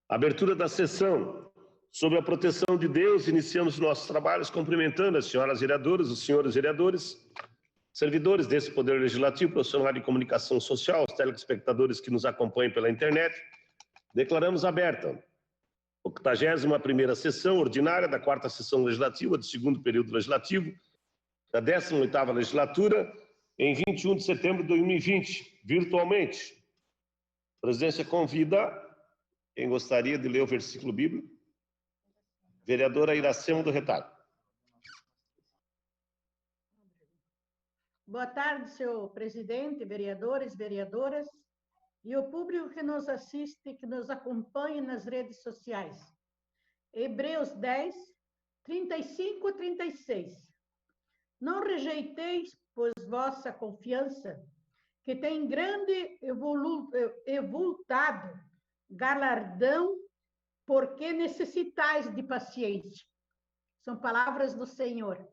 Abertura da sessão. Sob a proteção de Deus, iniciamos nossos trabalhos cumprimentando as senhoras vereadoras, os senhores vereadores, servidores desse Poder Legislativo, profissional de comunicação social, os telespectadores que nos acompanham pela internet. Declaramos aberta a 81ª sessão ordinária da 4ª sessão legislativa do 2º período legislativo da 18ª legislatura, em 21 de setembro de 2020, virtualmente. A presidência convida quem gostaria de ler o versículo bíblico. Vereadora Iracema do Retalho. Boa tarde, senhor presidente, vereadores, vereadoras e o público que nos assiste, que nos acompanha nas redes sociais. Hebreus 10, 35 e 36. Não rejeiteis, pois, vossa confiança, que tem grande evultado galardão, porque necessitais de paciência. São palavras do Senhor.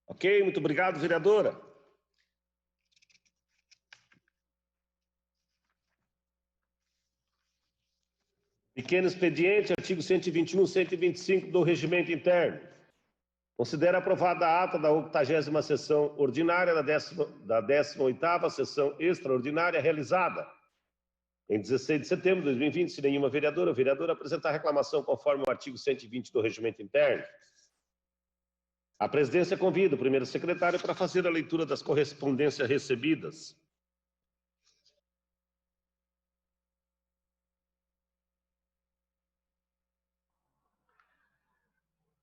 Ok, muito obrigado, vereadora. Pequeno expediente, artigo 121, 125 do Regimento Interno. Considera aprovada a ata da 80ª sessão ordinária da 18ª sessão extraordinária realizada em 16 de setembro de 2020, se nenhuma vereadora ou vereadora apresentar reclamação conforme o artigo 120 do Regimento Interno. A presidência convida o primeiro secretário para fazer a leitura das correspondências recebidas.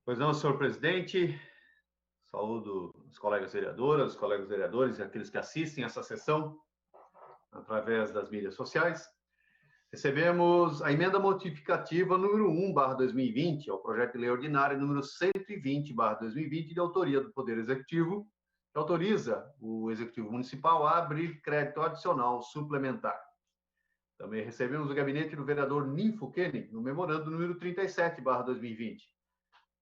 Pois não, senhor presidente. Saúdo os colegas vereadoras, os colegas vereadores e aqueles que assistem essa sessão através das mídias sociais. Recebemos a emenda modificativa número 1/2020 ao projeto de lei ordinária número 120/2020 de autoria do Poder Executivo, que autoriza o Executivo Municipal a abrir crédito adicional suplementar. Também recebemos o gabinete do vereador Ninfo Koenig no memorando número 37/2020,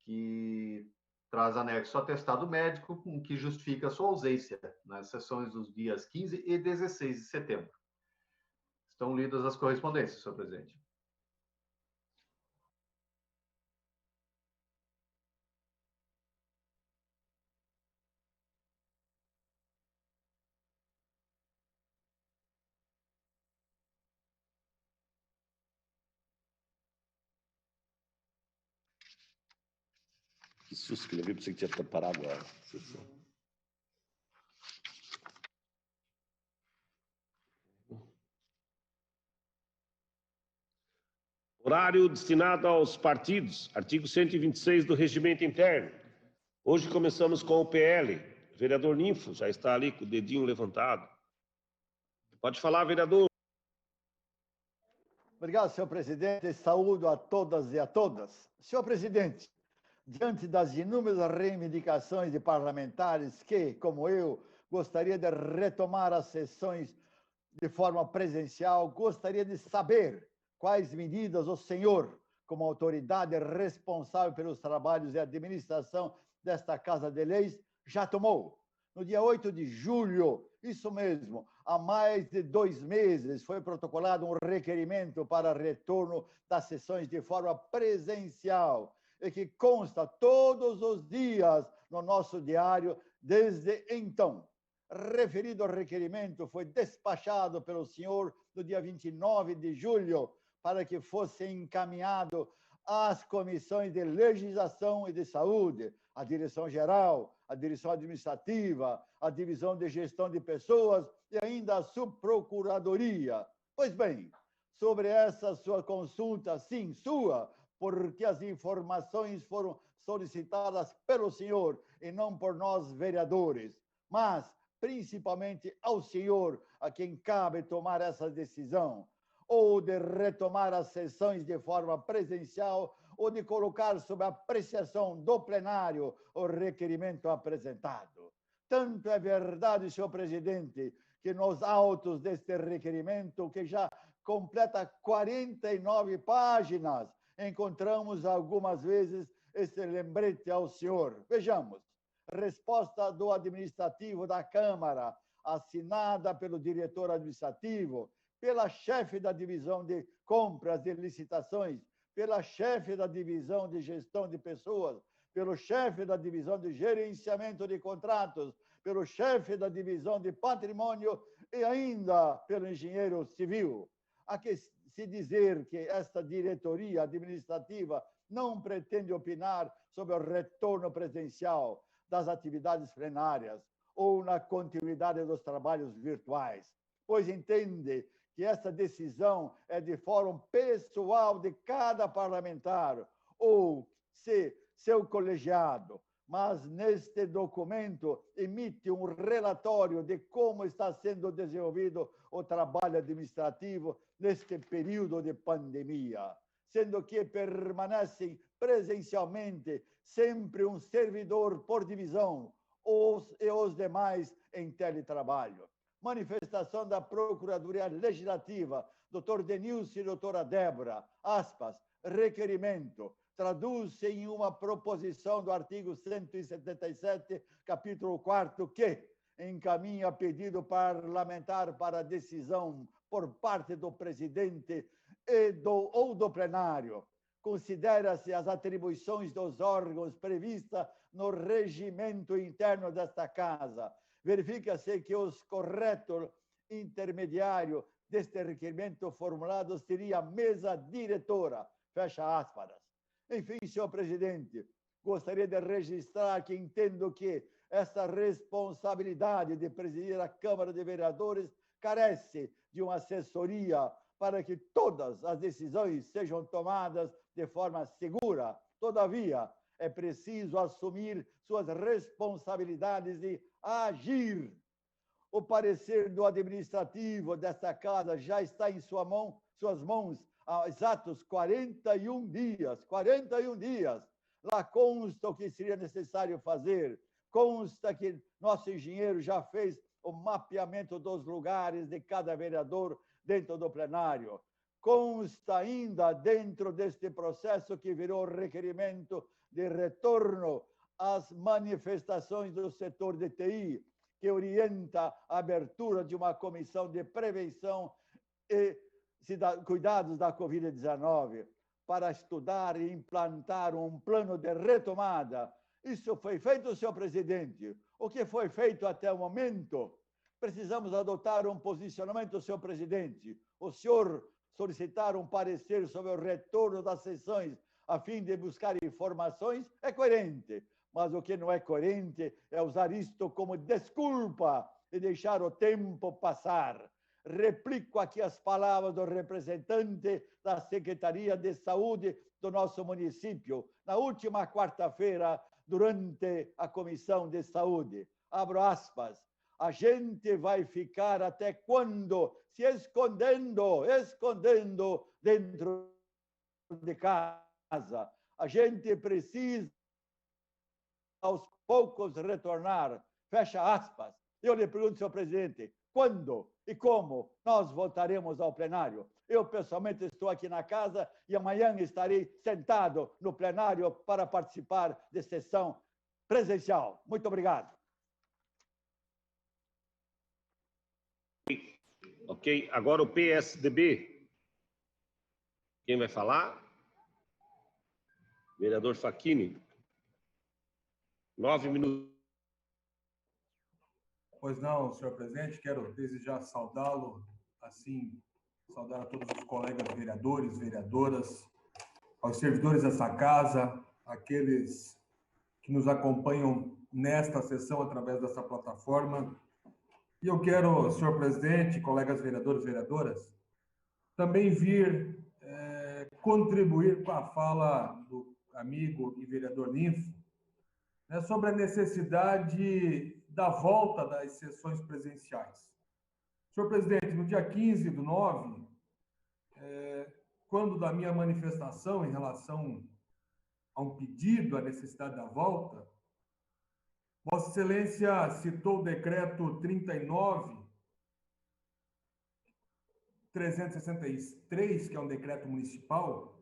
que traz anexo atestado médico com que justifica a sua ausência nas sessões dos dias 15 e 16 de setembro. Estão lidas as correspondências, senhor presidente. Que susto que levei, pensei que tinha parado a sessão. Horário destinado aos partidos, artigo 126 do Regimento Interno. Hoje começamos com o PL. O vereador Ninfo já está ali com o dedinho levantado. Pode falar, vereador. Obrigado, senhor presidente. Saúdo a todas e a todas. Senhor presidente, diante das inúmeras reivindicações de parlamentares que, como eu, gostaria de retomar as sessões de forma presencial, gostaria de saber quais medidas o senhor, como autoridade responsável pelos trabalhos e administração desta Casa de Leis, já tomou. No dia 8 de julho, isso mesmo, há mais de 2 meses, foi protocolado um requerimento para retorno das sessões de forma presencial, e que consta todos os dias no nosso diário desde então. Referido requerimento foi despachado pelo senhor no dia 29 de julho para que fosse encaminhado às comissões de legislação e de saúde, a direção-geral, a direção administrativa, a divisão de gestão de pessoas e ainda a subprocuradoria. Pois bem, sobre essa sua consulta, sim, sua, porque as informações foram solicitadas pelo senhor e não por nós, vereadores, mas principalmente ao senhor, a quem cabe tomar essa decisão, ou de retomar as sessões de forma presencial, ou de colocar sob apreciação do plenário o requerimento apresentado. Tanto é verdade, senhor presidente, que nos autos deste requerimento, que já completa 49 páginas, encontramos algumas vezes esse lembrete ao senhor. Vejamos, resposta do administrativo da Câmara, assinada pelo diretor administrativo, pela chefe da divisão de compras e licitações, pela chefe da divisão de gestão de pessoas, pelo chefe da divisão de gerenciamento de contratos, pelo chefe da divisão de patrimônio e ainda pelo engenheiro civil. Há que se dizer que esta diretoria administrativa não pretende opinar sobre o retorno presencial das atividades plenárias ou na continuidade dos trabalhos virtuais, pois entende que esta decisão é de fórum pessoal de cada parlamentar ou se seu colegiado, mas neste documento emite um relatório de como está sendo desenvolvido o trabalho administrativo neste período de pandemia, sendo que permanecem presencialmente sempre um servidor por divisão e os demais em teletrabalho. Manifestação da Procuradoria Legislativa, Dr. Denilson e doutora Débora, aspas, requerimento, traduz-se em uma proposição do artigo 177, capítulo 4º, que encaminha pedido parlamentar para decisão por parte do presidente ou do plenário. Considera-se as atribuições dos órgãos previstas no regimento interno desta Casa. Verifica-se que os corretos intermediários deste requerimento formulado seria a mesa diretora, fecha aspas. Enfim, senhor presidente, gostaria de registrar que entendo que essa responsabilidade de presidir a Câmara de Vereadores carece de uma assessoria para que todas as decisões sejam tomadas de forma segura. Todavia, é preciso assumir suas responsabilidades e agir. O parecer do administrativo desta casa já está em suas mãos há exatos 41 dias. 41 dias. Lá consta o que seria necessário fazer. Consta que nosso engenheiro já fez o mapeamento dos lugares de cada vereador dentro do plenário. Consta ainda dentro deste processo que virou requerimento de retorno às manifestações do setor de TI, que orienta a abertura de uma comissão de prevenção e cuidados da Covid-19 para estudar e implantar um plano de retomada. Isso foi feito, senhor presidente. O que foi feito até o momento? Precisamos adotar um posicionamento, senhor presidente. O senhor solicitar um parecer sobre o retorno das sessões a fim de buscar informações é coerente, mas o que não é coerente é usar isto como desculpa e deixar o tempo passar. Replico aqui as palavras do representante da Secretaria de Saúde do nosso município, na última quarta-feira, durante a Comissão de Saúde. Abro aspas. A gente vai ficar até quando? Se escondendo dentro de casa. A gente precisa, aos poucos, retornar. Fecha aspas. Eu lhe pergunto, senhor presidente, quando e como nós voltaremos ao plenário? Eu, pessoalmente, estou aqui na casa e amanhã estarei sentado no plenário para participar de sessão presencial. Muito obrigado. Ok, agora o PSDB. Quem vai falar? Vereador Facchini. 9 minutos. Pois não, senhor presidente, quero desde já saudá-lo, assim, saudar a todos os colegas vereadores, vereadoras, aos servidores dessa casa, aqueles que nos acompanham nesta sessão através dessa plataforma. E eu quero, senhor presidente, colegas vereadores e vereadoras, também vir contribuir com a fala do amigo e vereador Linfo, né, sobre a necessidade da volta das sessões presenciais. Senhor presidente, no dia 15/9, quando da minha manifestação em relação a um pedido, à necessidade da volta, Vossa Excelência citou o decreto 39.363, que é um decreto municipal,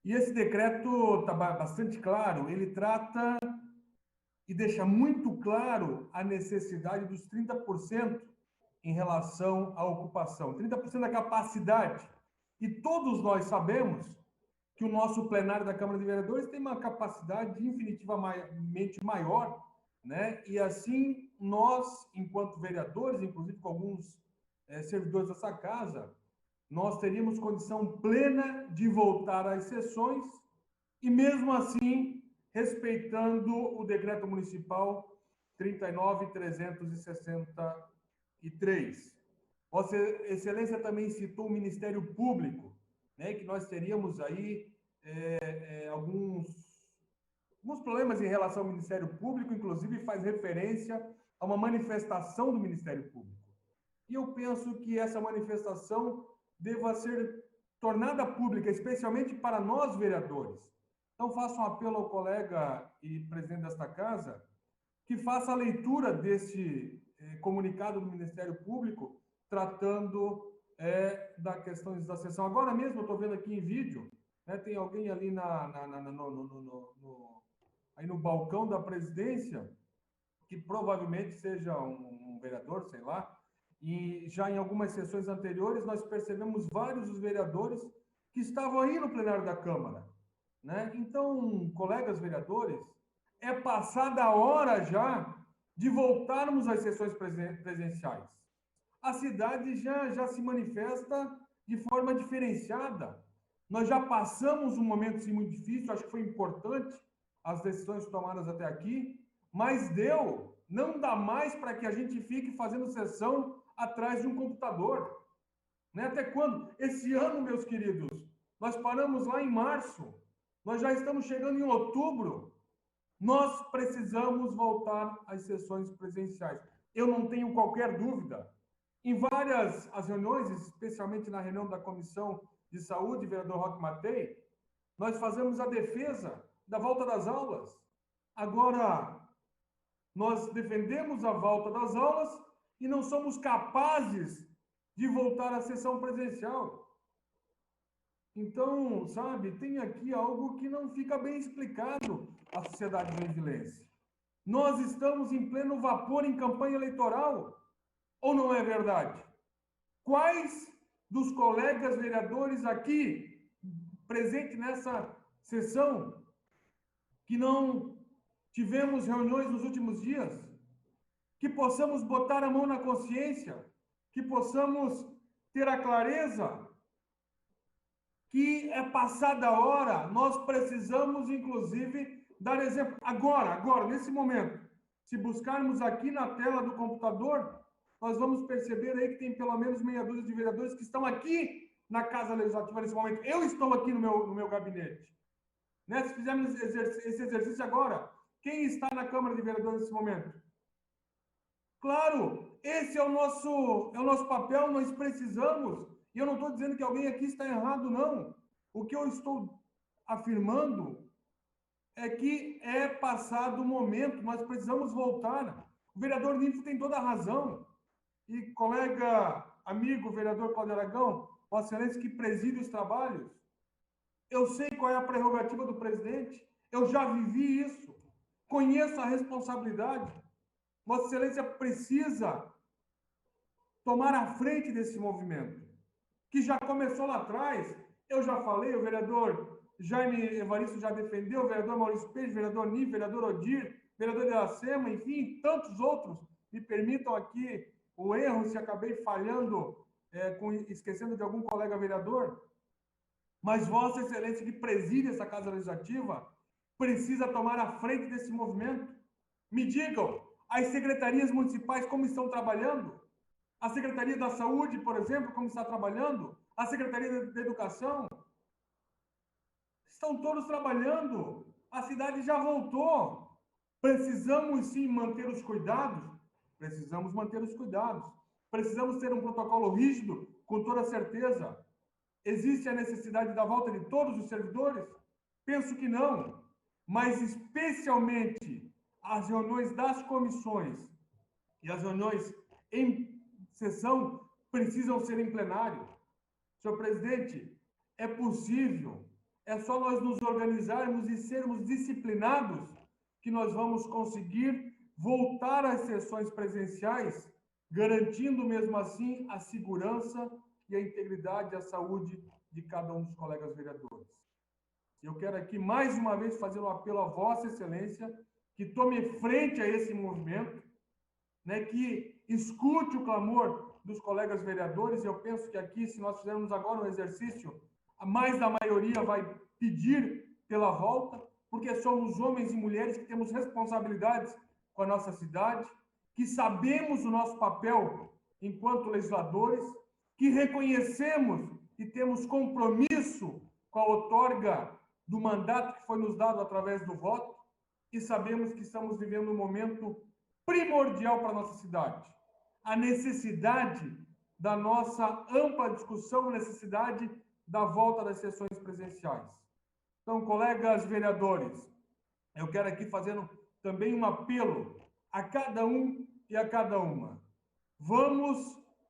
e esse decreto está bastante claro, ele trata e deixa muito claro a necessidade dos 30% em relação à ocupação, 30% da capacidade. E todos nós sabemos que o nosso plenário da Câmara de Vereadores tem uma capacidade infinitivamente maior, né? E assim, nós, enquanto vereadores, inclusive com alguns servidores dessa casa, nós teríamos condição plena de voltar às sessões e, mesmo assim, respeitando o decreto municipal 39.363. Vossa Excelência também citou o Ministério Público, né, que nós teríamos aí alguns problemas em relação ao Ministério Público, inclusive faz referência a uma manifestação do Ministério Público. E eu penso que essa manifestação deva ser tornada pública, especialmente para nós, vereadores. Então, faço um apelo ao colega e presidente desta casa que faça a leitura desse comunicado do Ministério Público tratando da questão da sessão. Agora mesmo, eu estou vendo aqui em vídeo, né, tem alguém ali aí no balcão da presidência, que provavelmente seja um vereador, sei lá, e já em algumas sessões anteriores nós percebemos vários dos vereadores que estavam aí no plenário da Câmara, né? Então, colegas vereadores, é passada a hora já de voltarmos às sessões presenciais. A cidade já se manifesta de forma diferenciada. Nós já passamos um momento sim, muito difícil, acho que foi importante as decisões tomadas até aqui, mas não dá mais para que a gente fique fazendo sessão atrás de um computador. Né? Até quando? Esse ano, meus queridos, nós paramos lá em março, nós já estamos chegando em outubro, nós precisamos voltar às sessões presenciais. Eu não tenho qualquer dúvida. Em várias as reuniões, especialmente na reunião da Comissão de Saúde, vereador Roque Matei, nós fazemos a defesa da volta das aulas. Agora, nós defendemos a volta das aulas e não somos capazes de voltar à sessão presencial. Então, sabe, tem aqui algo que não fica bem explicado à sociedade joinvilense. Nós estamos em pleno vapor em campanha eleitoral, ou não é verdade? Quais dos colegas vereadores aqui, presentes nessa sessão, que não tivemos reuniões nos últimos dias, que possamos botar a mão na consciência, que possamos ter a clareza que é passada a hora, nós precisamos, inclusive, dar exemplo. Agora, nesse momento, se buscarmos aqui na tela do computador, nós vamos perceber aí que tem pelo menos meia dúzia de vereadores que estão aqui na Casa Legislativa nesse momento. Eu estou aqui no meu gabinete. Né? Se fizermos esse exercício agora, quem está na Câmara de Vereadores nesse momento? Claro, esse é o nosso papel, nós precisamos, e eu não estou dizendo que alguém aqui está errado, não. O que eu estou afirmando é que é passado o momento, nós precisamos voltar. O vereador Ninfo tem toda a razão. E colega, amigo, vereador Cláudio Aragão, Vossa Excelência que preside os trabalhos, eu sei qual é a prerrogativa do presidente, eu já vivi isso, conheço a responsabilidade. Vossa Excelência precisa tomar a frente desse movimento, que já começou lá atrás. Eu já falei, o vereador Jaime Evaristo já defendeu, o vereador Maurício Peixe, o vereador Nif, o vereador Odir, o vereador Iracema, enfim, tantos outros. Me permitam aqui o erro, se acabei falhando, esquecendo de algum colega vereador, mas Vossa Excelência que preside essa Casa Legislativa precisa tomar a frente desse movimento. Me digam, as secretarias municipais como estão trabalhando? A Secretaria da Saúde, por exemplo, como está trabalhando? A Secretaria da Educação? Estão todos trabalhando. A cidade já voltou. Precisamos, sim, manter os cuidados? Precisamos manter os cuidados. Precisamos ter um protocolo rígido, com toda certeza. Existe a necessidade da volta de todos os servidores? Penso que não. Mas, especialmente, as reuniões das comissões e as reuniões em sessão precisam ser em plenário. Senhor presidente, é possível, é só nós nos organizarmos e sermos disciplinados que nós vamos conseguir voltar às sessões presenciais, garantindo mesmo assim a segurança e a integridade e a saúde de cada um dos colegas vereadores. Eu quero aqui mais uma vez fazer um apelo a Vossa Excelência que tome frente a esse movimento, né, que escute o clamor dos colegas vereadores. Eu penso que aqui, se nós fizermos agora um exercício, a mais da maioria vai pedir pela volta, porque somos homens e mulheres que temos responsabilidades com a nossa cidade, que sabemos o nosso papel enquanto legisladores, que reconhecemos e temos compromisso com a outorga do mandato que foi nos dado através do voto, e sabemos que estamos vivendo um momento primordial para a nossa cidade. A necessidade da nossa ampla discussão, a necessidade da volta das sessões presenciais. Então, colegas vereadores, eu quero aqui fazendo também um apelo a cada um e a cada uma. Vamos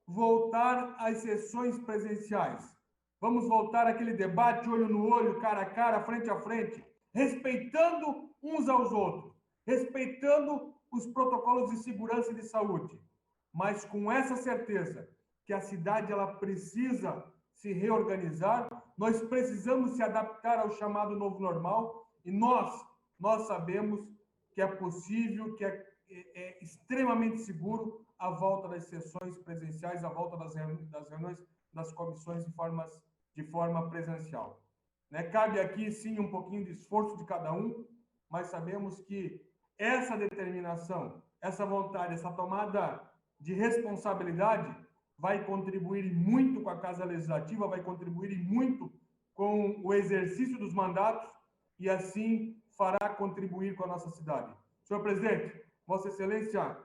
voltar às sessões presenciais. Vamos voltar àquele debate olho no olho, cara a cara, frente a frente, respeitando uns aos outros, respeitando os protocolos de segurança e de saúde, mas com essa certeza que a cidade ela precisa se reorganizar, nós precisamos se adaptar ao chamado novo normal, e nós sabemos que é possível, que é extremamente seguro a volta das sessões presenciais, a volta das reuniões das comissões de forma presencial. Né? Cabe aqui, sim, um pouquinho de esforço de cada um, mas sabemos que essa determinação, essa vontade, essa tomada de responsabilidade vai contribuir muito com a Casa Legislativa, vai contribuir muito com o exercício dos mandatos e, assim, fará contribuir com a nossa cidade. Senhor presidente, Vossa Excelência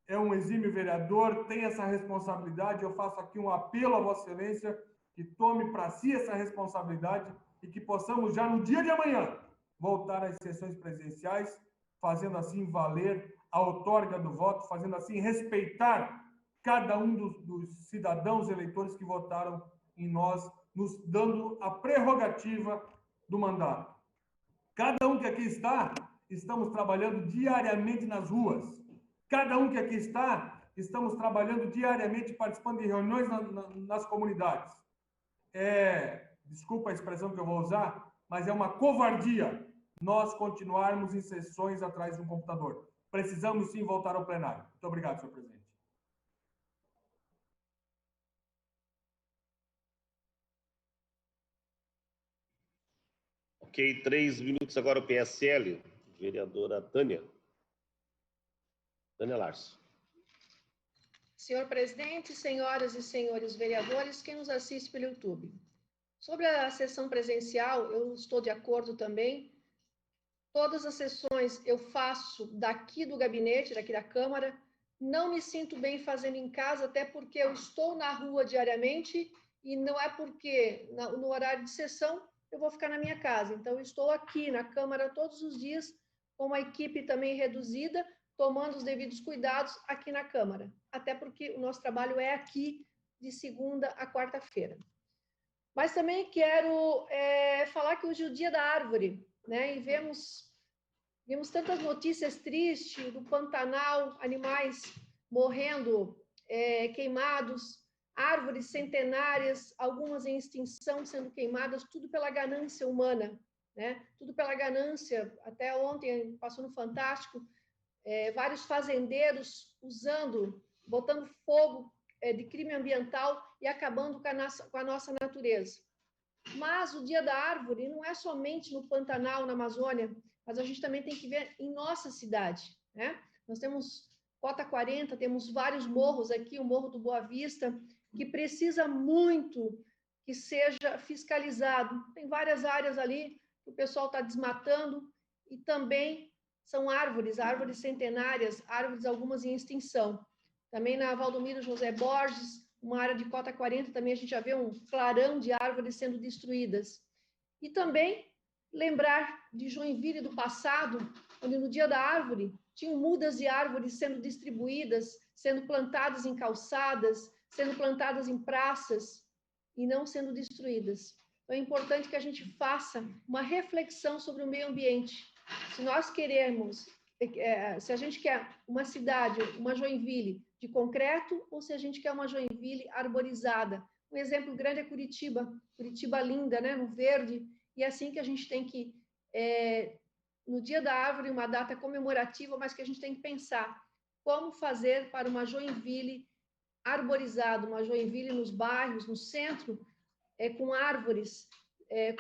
é um exímio vereador, tem essa responsabilidade. Eu faço aqui um apelo a Vossa Excelência que tome para si essa responsabilidade e que possamos já no dia de amanhã voltar às sessões presenciais, fazendo assim valer a outorga do voto, fazendo assim respeitar cada um dos cidadãos eleitores que votaram em nós, nos dando a prerrogativa do mandato. Cada um que aqui está, estamos trabalhando diariamente nas ruas. Cada um que aqui está, estamos trabalhando diariamente, participando de reuniões nas comunidades. Desculpa a expressão que eu vou usar, mas é uma covardia nós continuarmos em sessões atrás de um computador. Precisamos sim voltar ao plenário. Muito obrigado, senhor presidente. Ok, 3 minutos agora o PSL, vereadora Tânia Larson. Senhor presidente, senhoras e senhores vereadores, quem nos assiste pelo YouTube. Sobre a sessão presencial, eu estou de acordo também. Todas as sessões eu faço daqui do gabinete, daqui da Câmara. Não me sinto bem fazendo em casa, até porque eu estou na rua diariamente e não é porque no horário de sessão eu vou ficar na minha casa. Então, eu estou aqui na Câmara todos os dias, com uma equipe também reduzida, tomando os devidos cuidados aqui na Câmara. Até porque o nosso trabalho é aqui, de segunda a quarta-feira. Mas também quero falar que hoje é o Dia da Árvore, né? E vimos tantas notícias tristes do Pantanal, animais morrendo, queimados, árvores centenárias, algumas em extinção sendo queimadas, tudo pela ganância humana, né? Tudo pela ganância. Até ontem passou no Fantástico, vários fazendeiros botando fogo de crime ambiental e acabando com a nossa natureza. Mas o Dia da Árvore não é somente no Pantanal, na Amazônia, mas a gente também tem que ver em nossa cidade, né? Nós temos Cota 40, temos vários morros aqui, o Morro do Boa Vista, que precisa muito que seja fiscalizado. Tem várias áreas ali que o pessoal está desmatando e também são árvores centenárias, árvores algumas em extinção. Também na Valdomiro José Borges, uma área de Cota 40, também a gente já vê um clarão de árvores sendo destruídas. E também lembrar de Joinville do passado, onde no Dia da Árvore tinham mudas de árvores sendo distribuídas, sendo plantadas em calçadas, sendo plantadas em praças e não sendo destruídas. Então é importante que a gente faça uma reflexão sobre o meio ambiente, Se nós queremos, se a gente quer uma cidade, uma Joinville de concreto, ou se a gente quer uma Joinville arborizada. Um exemplo grande é Curitiba, Curitiba linda, né, no verde, e é assim que a gente tem que, no Dia da Árvore, uma data comemorativa, mas que a gente tem que pensar como fazer para uma Joinville arborizada, uma Joinville nos bairros, no centro, com árvores,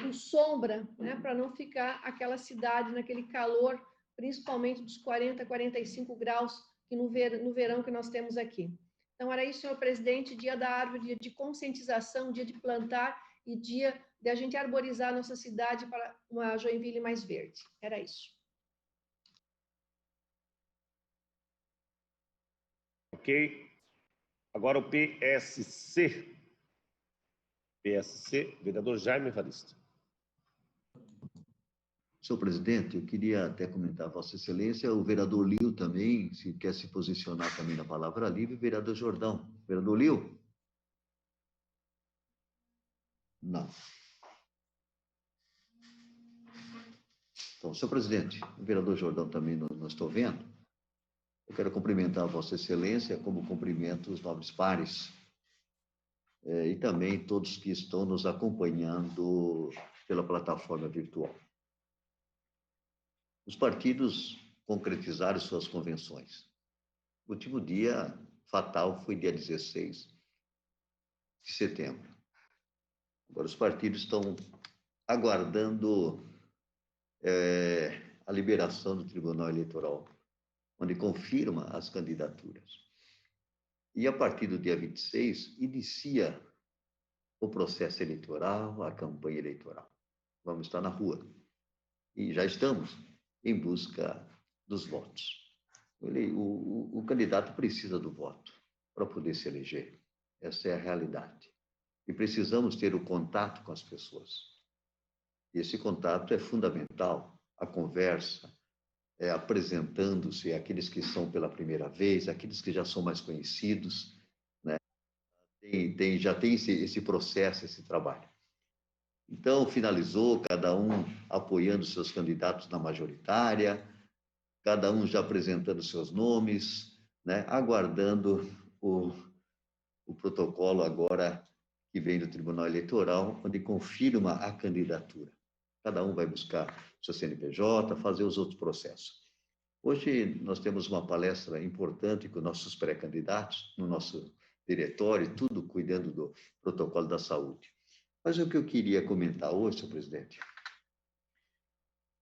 com sombra, né, para não ficar aquela cidade naquele calor, principalmente dos 40, 45 graus que no verão que nós temos aqui. Então, era isso, senhor presidente, Dia da Árvore, dia de conscientização, dia de plantar e dia de a gente arborizar a nossa cidade para uma Joinville mais verde. Era isso. Ok. Agora o PSC. PSC, vereador Jaime Evaristo. Senhor presidente, eu queria até comentar, Vossa Excelência, o vereador Lio também, se quer se posicionar também na palavra livre, vereador Jordão. Vereador Lio? Não. Então, senhor presidente, o vereador Jordão também não estou vendo. Eu quero cumprimentar Vossa Excelência, como cumprimento os nobres pares, e também todos que estão nos acompanhando pela plataforma virtual. Os partidos concretizaram suas convenções. O último dia fatal foi dia 16 de setembro. Agora, os partidos estão aguardando a liberação do Tribunal Eleitoral, onde confirma as candidaturas. E, a partir do dia 26, inicia o processo eleitoral, a campanha eleitoral. Vamos estar na rua. E já estamos em busca dos votos. O candidato precisa do voto para poder se eleger. Essa é a realidade. E precisamos ter o contato com as pessoas. E esse contato é fundamental. A conversa, apresentando-se aqueles que são pela primeira vez, aqueles que já são mais conhecidos, né? Já tem esse processo, esse trabalho. Então, finalizou, cada um apoiando seus candidatos na majoritária, cada um já apresentando seus nomes, né? Aguardando o protocolo agora que vem do Tribunal Eleitoral, onde confirma a candidatura. Cada um vai buscar seu CNPJ, fazer os outros processos. Hoje nós temos uma palestra importante com nossos pré-candidatos, no nosso diretório, tudo cuidando do protocolo da saúde. Mas o que eu queria comentar hoje, senhor presidente,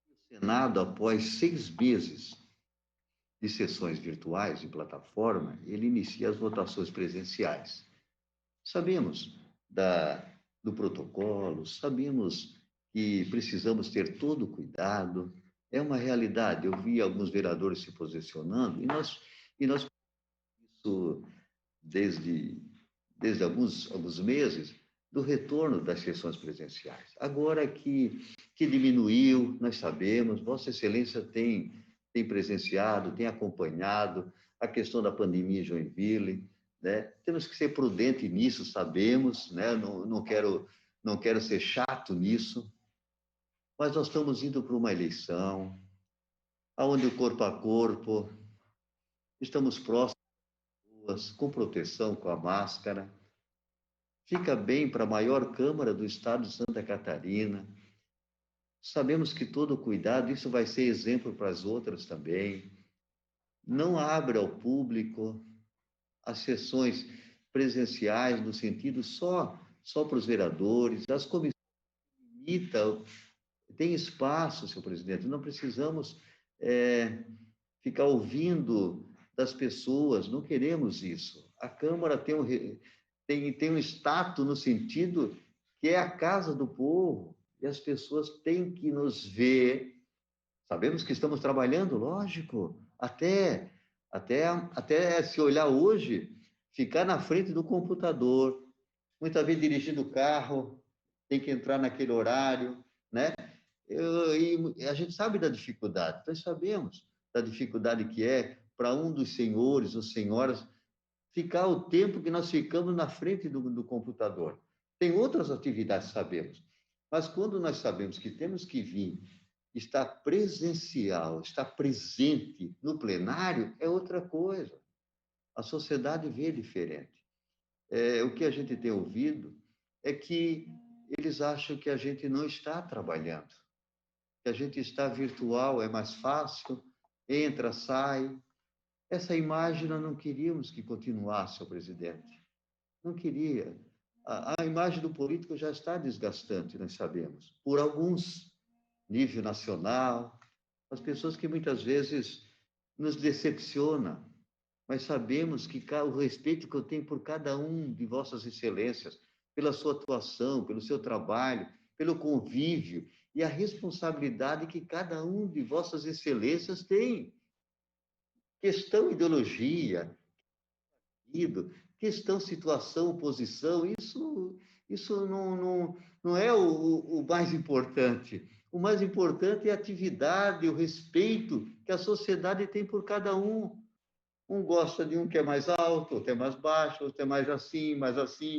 o Senado, após 6 meses de sessões virtuais de plataforma, ele inicia as votações presenciais. Sabemos do protocolo, sabemos que precisamos ter todo o cuidado, é uma realidade. Eu vi alguns vereadores se posicionando, e nós isso desde alguns meses, do retorno das sessões presenciais. Agora que diminuiu, nós sabemos, Vossa Excelência tem presenciado, tem acompanhado a questão da pandemia em Joinville, né? Temos que ser prudentes nisso, sabemos, né? Não quero ser chato nisso, mas nós estamos indo para uma eleição, onde o corpo a corpo, estamos próximos, com proteção, com a máscara. Fica bem para a maior Câmara do Estado de Santa Catarina. Sabemos que todo cuidado, isso vai ser exemplo para as outras também. Não abre ao público as sessões presenciais, no sentido só para os vereadores, as comissões limitam, tem espaço, senhor presidente, não precisamos ficar ouvindo das pessoas, não queremos isso. A Câmara tem um status no sentido que é a casa do povo, e as pessoas têm que nos ver. Sabemos que estamos trabalhando, lógico, até se olhar hoje, ficar na frente do computador, muitas vezes dirigindo o carro, tem que entrar naquele horário, né? E a gente sabe da dificuldade, nós sabemos da dificuldade que é para um dos senhores ou senhoras ficar o tempo que nós ficamos na frente do computador. Tem outras atividades, sabemos, mas quando nós sabemos que temos que vir estar presencial, estar presente no plenário é outra coisa. A sociedade vê diferente. O que a gente tem ouvido é que eles acham que a gente não está trabalhando, que a gente está virtual, é mais fácil, entra, sai. Essa imagem nós não queríamos que continuasse, senhor presidente. Não queria. A imagem do político já está desgastante, nós sabemos, por alguns, nível nacional, as pessoas que muitas vezes nos decepcionam, mas sabemos que o respeito que eu tenho por cada um de vossas excelências, pela sua atuação, pelo seu trabalho, pelo convívio e a responsabilidade que cada um de vossas excelências tem. Questão ideologia, questão situação, oposição, isso não é o mais importante. O mais importante é a atividade, o respeito que a sociedade tem por cada um. Um gosta de um que é mais alto, outro é mais baixo, outro é mais assim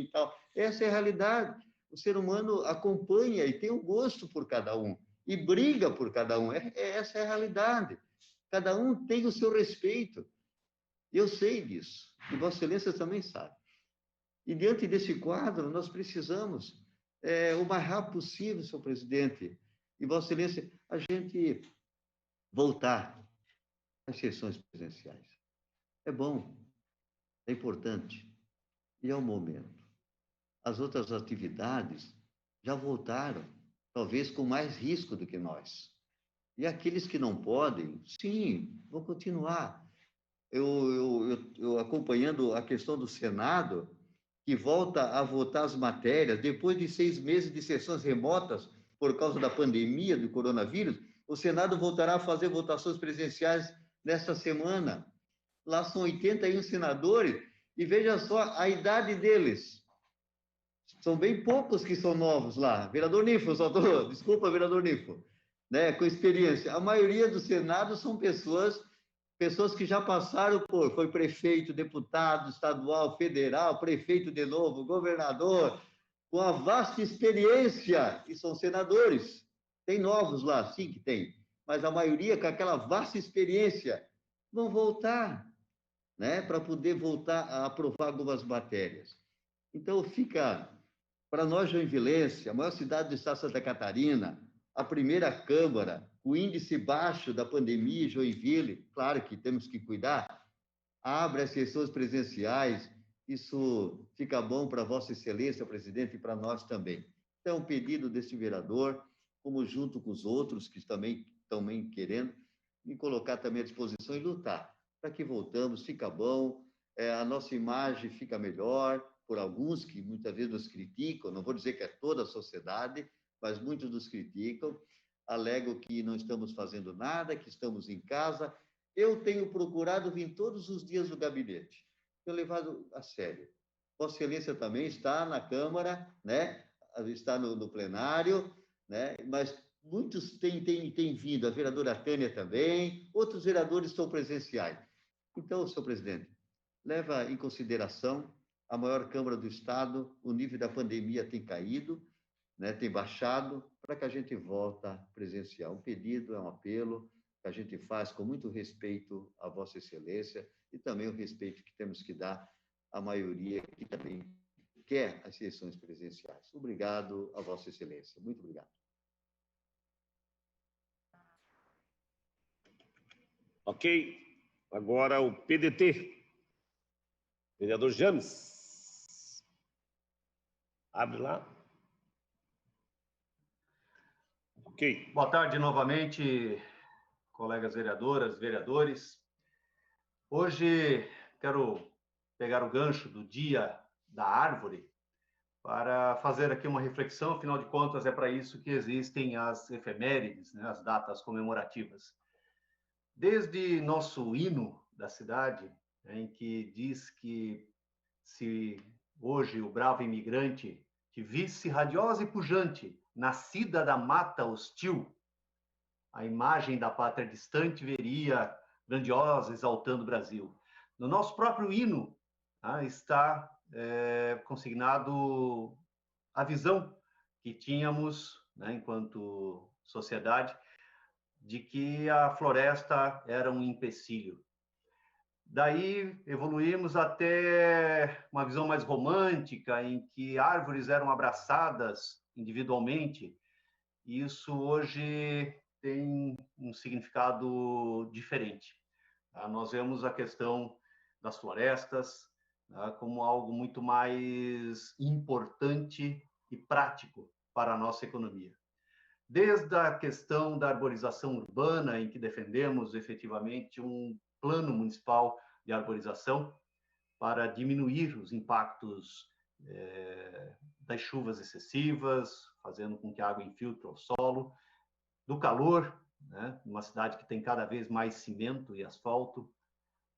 e tal. Essa é a realidade. O ser humano acompanha e tem um gosto por cada um, e briga por cada um. Essa é a realidade. Cada um tem o seu respeito. Eu sei disso, e Vossa Excelência também sabe. E diante desse quadro, nós precisamos, o mais rápido possível, senhor presidente, e Vossa Excelência, a gente voltar às sessões presenciais. É bom, é importante, e é o momento. As outras atividades já voltaram, talvez com mais risco do que nós. E aqueles que não podem, sim, vão continuar. Eu acompanhando a questão do Senado, que volta a votar as matérias, depois de 6 meses de sessões remotas, por causa da pandemia do coronavírus, o Senado voltará a fazer votações presenciais nesta semana. Lá são 81 senadores, e veja só a idade deles. São bem poucos que são novos lá. Vereador Nifo, desculpa, vereador Nifo, né, com experiência. A maioria do Senado são pessoas que já passaram foi prefeito, deputado estadual, federal, prefeito de novo, governador, com a vasta experiência, e são senadores. Tem novos lá, sim que tem, mas a maioria com aquela vasta experiência vão voltar, né, para poder voltar a aprovar algumas matérias. Então, fica, para nós, joinvilense, a maior cidade do estado de Santa Catarina, a primeira Câmara, o índice baixo da pandemia, Joinville, claro que temos que cuidar, abre as sessões presenciais, isso fica bom para Vossa Excelência, presidente, e para nós também. Então, um pedido desse vereador, como junto com os outros que também estão querendo, me colocar também à disposição e lutar, para que voltamos, fica bom, a nossa imagem fica melhor, por alguns que muitas vezes nos criticam, não vou dizer que é toda a sociedade, mas muitos nos criticam, alegam que não estamos fazendo nada, que estamos em casa. Eu tenho procurado vir todos os dias no gabinete, tenho levado a sério. Vossa Excelência também está na Câmara, né? Está no plenário, né? Mas muitos têm vindo, a vereadora Tânia também, outros vereadores estão presenciais. Então, senhor presidente, leva em consideração a maior Câmara do Estado, o nível da pandemia tem caído, né, tem baixado, para que a gente volta presencial. Um pedido, é um apelo que a gente faz com muito respeito à Vossa Excelência e também o respeito que temos que dar à maioria que também quer as sessões presenciais. Obrigado a Vossa Excelência. Muito obrigado. Ok. Agora o PDT. Vereador James. Abre lá. Ok. Boa tarde novamente, colegas vereadoras, vereadores. Hoje quero pegar o gancho do Dia da Árvore para fazer aqui uma reflexão, afinal de contas é para isso que existem as efemérides, né, as datas comemorativas. Desde nosso hino da cidade, em que diz que se hoje o bravo imigrante te visse radiosa e pujante, nascida da mata hostil, a imagem da pátria distante veria grandiosa, exaltando o Brasil. No nosso próprio hino está consignado a visão que tínhamos, né, enquanto sociedade, de que a floresta era um empecilho. Daí evoluímos até uma visão mais romântica, em que árvores eram abraçadas individualmente. E isso hoje tem um significado diferente. Nós vemos a questão das florestas como algo muito mais importante e prático para a nossa economia. Desde a questão da arborização urbana, em que defendemos efetivamente um plano municipal de arborização para diminuir os impactos das chuvas excessivas, fazendo com que a água infiltre ao solo, do calor, né? Uma cidade que tem cada vez mais cimento e asfalto,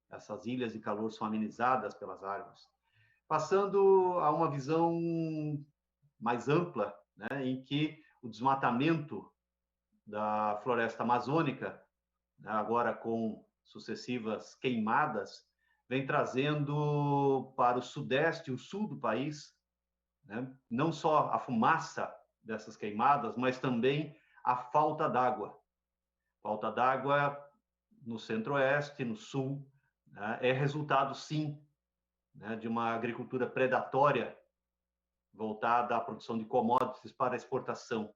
essas ilhas de calor são amenizadas pelas árvores. Passando a uma visão mais ampla, né? Em que o desmatamento da floresta amazônica, né? Agora com sucessivas queimadas, vem trazendo para o sudeste e o sul do país, né? Não só a fumaça dessas queimadas, mas também a falta d'água. Falta d'água no centro-oeste, no sul, né? É resultado, sim, né? De uma agricultura predatória voltada à produção de commodities para exportação.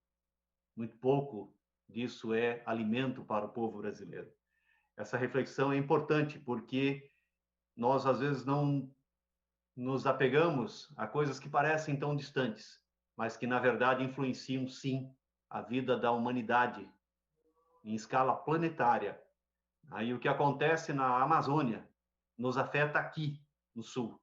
Muito pouco disso é alimento para o povo brasileiro. Essa reflexão é importante, porque nós, às vezes, não nos apegamos a coisas que parecem tão distantes, mas que, na verdade, influenciam, sim, a vida da humanidade em escala planetária. Aí o que acontece na Amazônia nos afeta aqui, no Sul.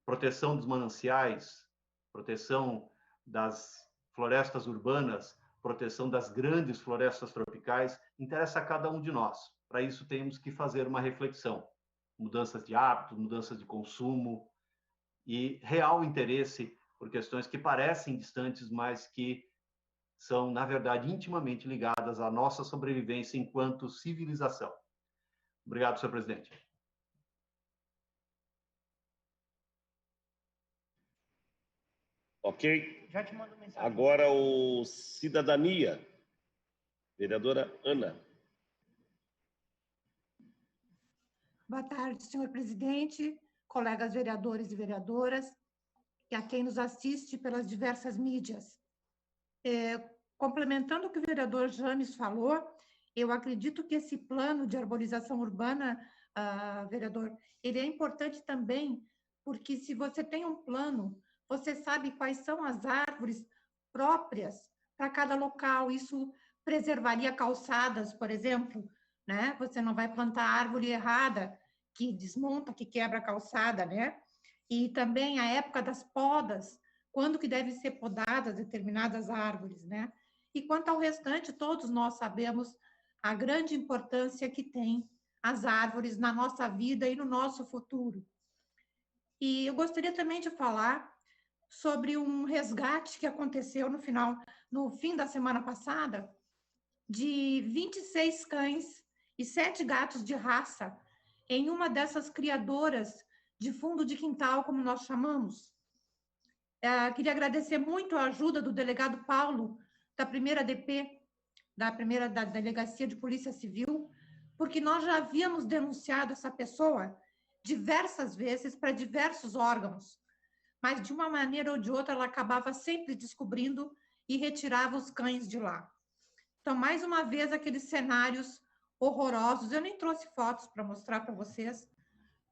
Proteção dos mananciais, proteção das florestas urbanas, proteção das grandes florestas tropicais, interessa a cada um de nós. Para isso, temos que fazer uma reflexão. Mudanças de hábitos, mudanças de consumo e real interesse por questões que parecem distantes, mas que são, na verdade, intimamente ligadas à nossa sobrevivência enquanto civilização. Obrigado, senhor presidente. Ok. Já te mando mensagem. Agora o Cidadania. Vereadora Ana. Boa tarde, senhor presidente, colegas vereadores e vereadoras, e a quem nos assiste pelas diversas mídias. Complementando o que o vereador James falou, eu acredito que esse plano de arborização urbana, vereador, ele é importante também, porque se você tem um plano, você sabe quais são as árvores próprias para cada local. Isso preservaria calçadas, por exemplo, né? Você não vai plantar árvore errada, que desmonta, que quebra a calçada, né? E também a época das podas, quando que devem ser podadas determinadas árvores, né? E quanto ao restante, todos nós sabemos a grande importância que tem as árvores na nossa vida e no nosso futuro. E eu gostaria também de falar sobre um resgate que aconteceu no fim da semana passada, de 26 cães e 7 gatos de raça em uma dessas criadoras de fundo de quintal, como nós chamamos. Queria agradecer muito a ajuda do delegado Paulo, da primeira DP, da Delegacia de Polícia Civil, porque nós já havíamos denunciado essa pessoa diversas vezes para diversos órgãos, mas de uma maneira ou de outra ela acabava sempre descobrindo e retirava os cães de lá. Então, mais uma vez, aqueles cenários horrorosos. Eu nem trouxe fotos para mostrar para vocês,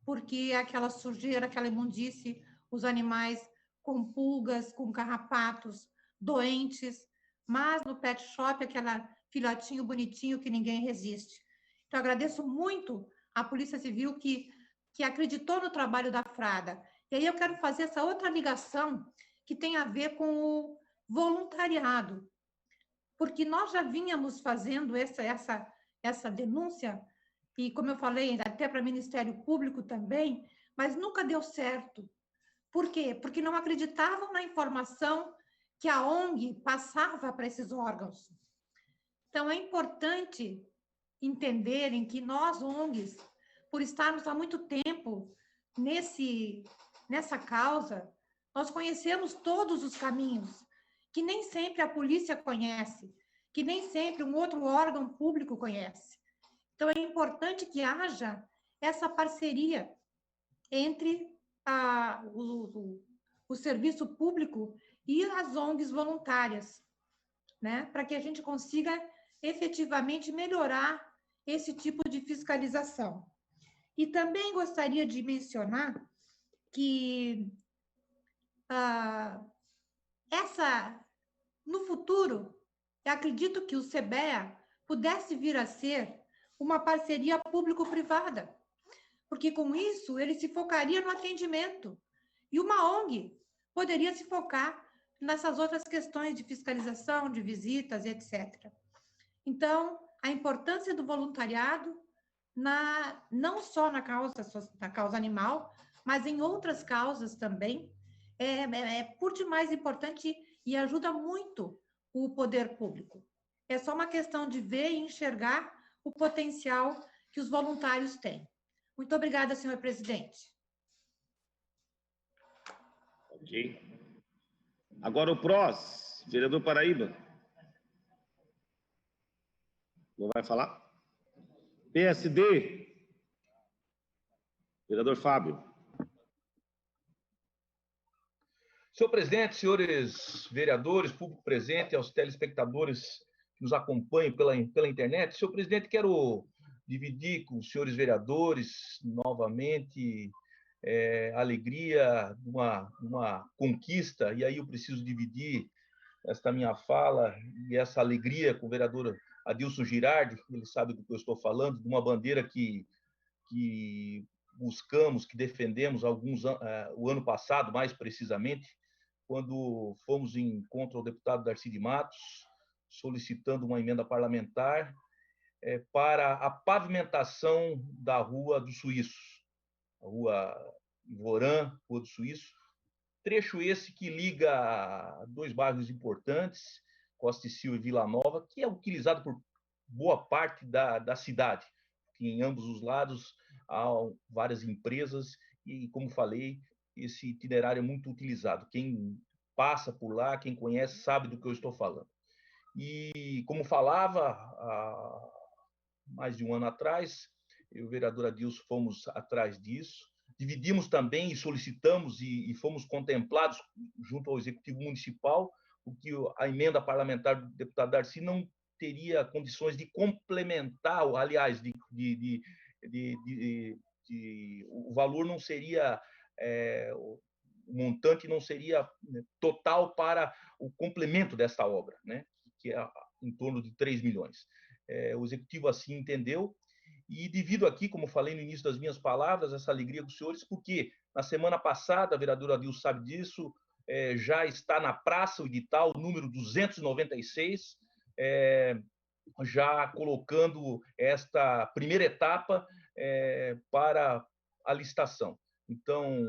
porque aquela sujeira, aquela imundície, os animais com pulgas, com carrapatos, doentes, mas no pet shop, aquele filhotinho bonitinho que ninguém resiste. Então, agradeço muito à Polícia Civil que acreditou no trabalho da Frada. E aí eu quero fazer essa outra ligação que tem a ver com o voluntariado, porque nós já vínhamos fazendo essa denúncia, e como eu falei, até para o Ministério Público também, mas nunca deu certo. Por quê? Porque não acreditavam na informação que a ONG passava para esses órgãos. Então, é importante entenderem que nós, ONGs, por estarmos há muito tempo nessa causa, nós conhecemos todos os caminhos, que nem sempre a polícia conhece. que nem sempre um outro órgão público conhece. Então, é importante que haja essa parceria entre o serviço público e as ONGs voluntárias, né? Para que a gente consiga efetivamente melhorar esse tipo de fiscalização. E também gostaria de mencionar que no futuro, eu acredito que o CBEA pudesse vir a ser uma parceria público-privada, porque com isso ele se focaria no atendimento e uma ONG poderia se focar nessas outras questões de fiscalização, de visitas, etc. Então, a importância do voluntariado não só na causa animal, mas em outras causas também, é por demais importante e ajuda muito o poder público. É só uma questão de ver e enxergar o potencial que os voluntários têm. Muito obrigada, senhor presidente. Ok. Agora o PROS, vereador Paraíba. Não vai falar? PSD, vereador Fábio. Senhor presidente, senhores vereadores, público presente, aos telespectadores que nos acompanham pela internet, senhor presidente, quero dividir com os senhores vereadores novamente a alegria de uma conquista, e aí eu preciso dividir esta minha fala e essa alegria com o vereador Adilson Girardi, ele sabe do que eu estou falando, de uma bandeira que buscamos, que defendemos o ano passado, mais precisamente, quando fomos em encontro ao deputado Darcy de Matos, solicitando uma emenda parlamentar para a pavimentação da Rua dos Suíços, a Rua Ivorã, Rua dos Suíços, trecho esse que liga dois bairros importantes, Costa e Silva e Vila Nova, que é utilizado por boa parte da cidade, que em ambos os lados há várias empresas e, como falei, esse itinerário é muito utilizado. Quem passa por lá, quem conhece, sabe do que eu estou falando. E, como falava, há mais de um ano atrás, eu e o vereador Adilson fomos atrás disso, dividimos também e solicitamos e fomos contemplados junto ao Executivo Municipal, porque a emenda parlamentar do deputado Darcy não teria condições de complementar, aliás, o valor não seria, o montante não seria total para o complemento desta obra, né? Que é em torno de 3 milhões. O Executivo assim entendeu, e divido aqui, como falei no início das minhas palavras, essa alegria com os senhores, porque na semana passada, a vereadora Adilson sabe disso, já está na praça o edital número 296, já colocando esta primeira etapa para a licitação. Então,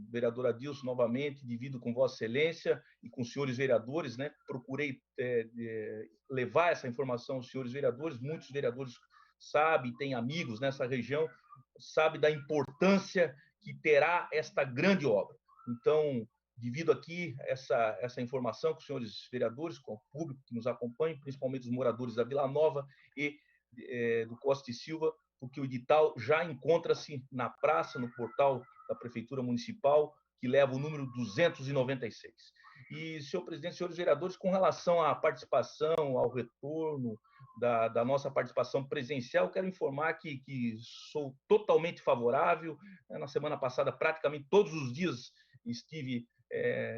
vereador Adilson, novamente, divido com Vossa Excelência e com os senhores vereadores, né? Procurei levar essa informação aos senhores vereadores, muitos vereadores sabem, têm amigos nessa região, sabem da importância que terá esta grande obra. Então, divido aqui essa informação com os senhores vereadores, com o público que nos acompanha, principalmente os moradores da Vila Nova e do Costa e Silva, porque o edital já encontra-se na praça, no portal da Prefeitura Municipal, que leva o número 296. E, senhor presidente, senhores vereadores, com relação à participação, ao retorno da nossa participação presencial, quero informar que sou totalmente favorável. Na semana passada, praticamente todos os dias estive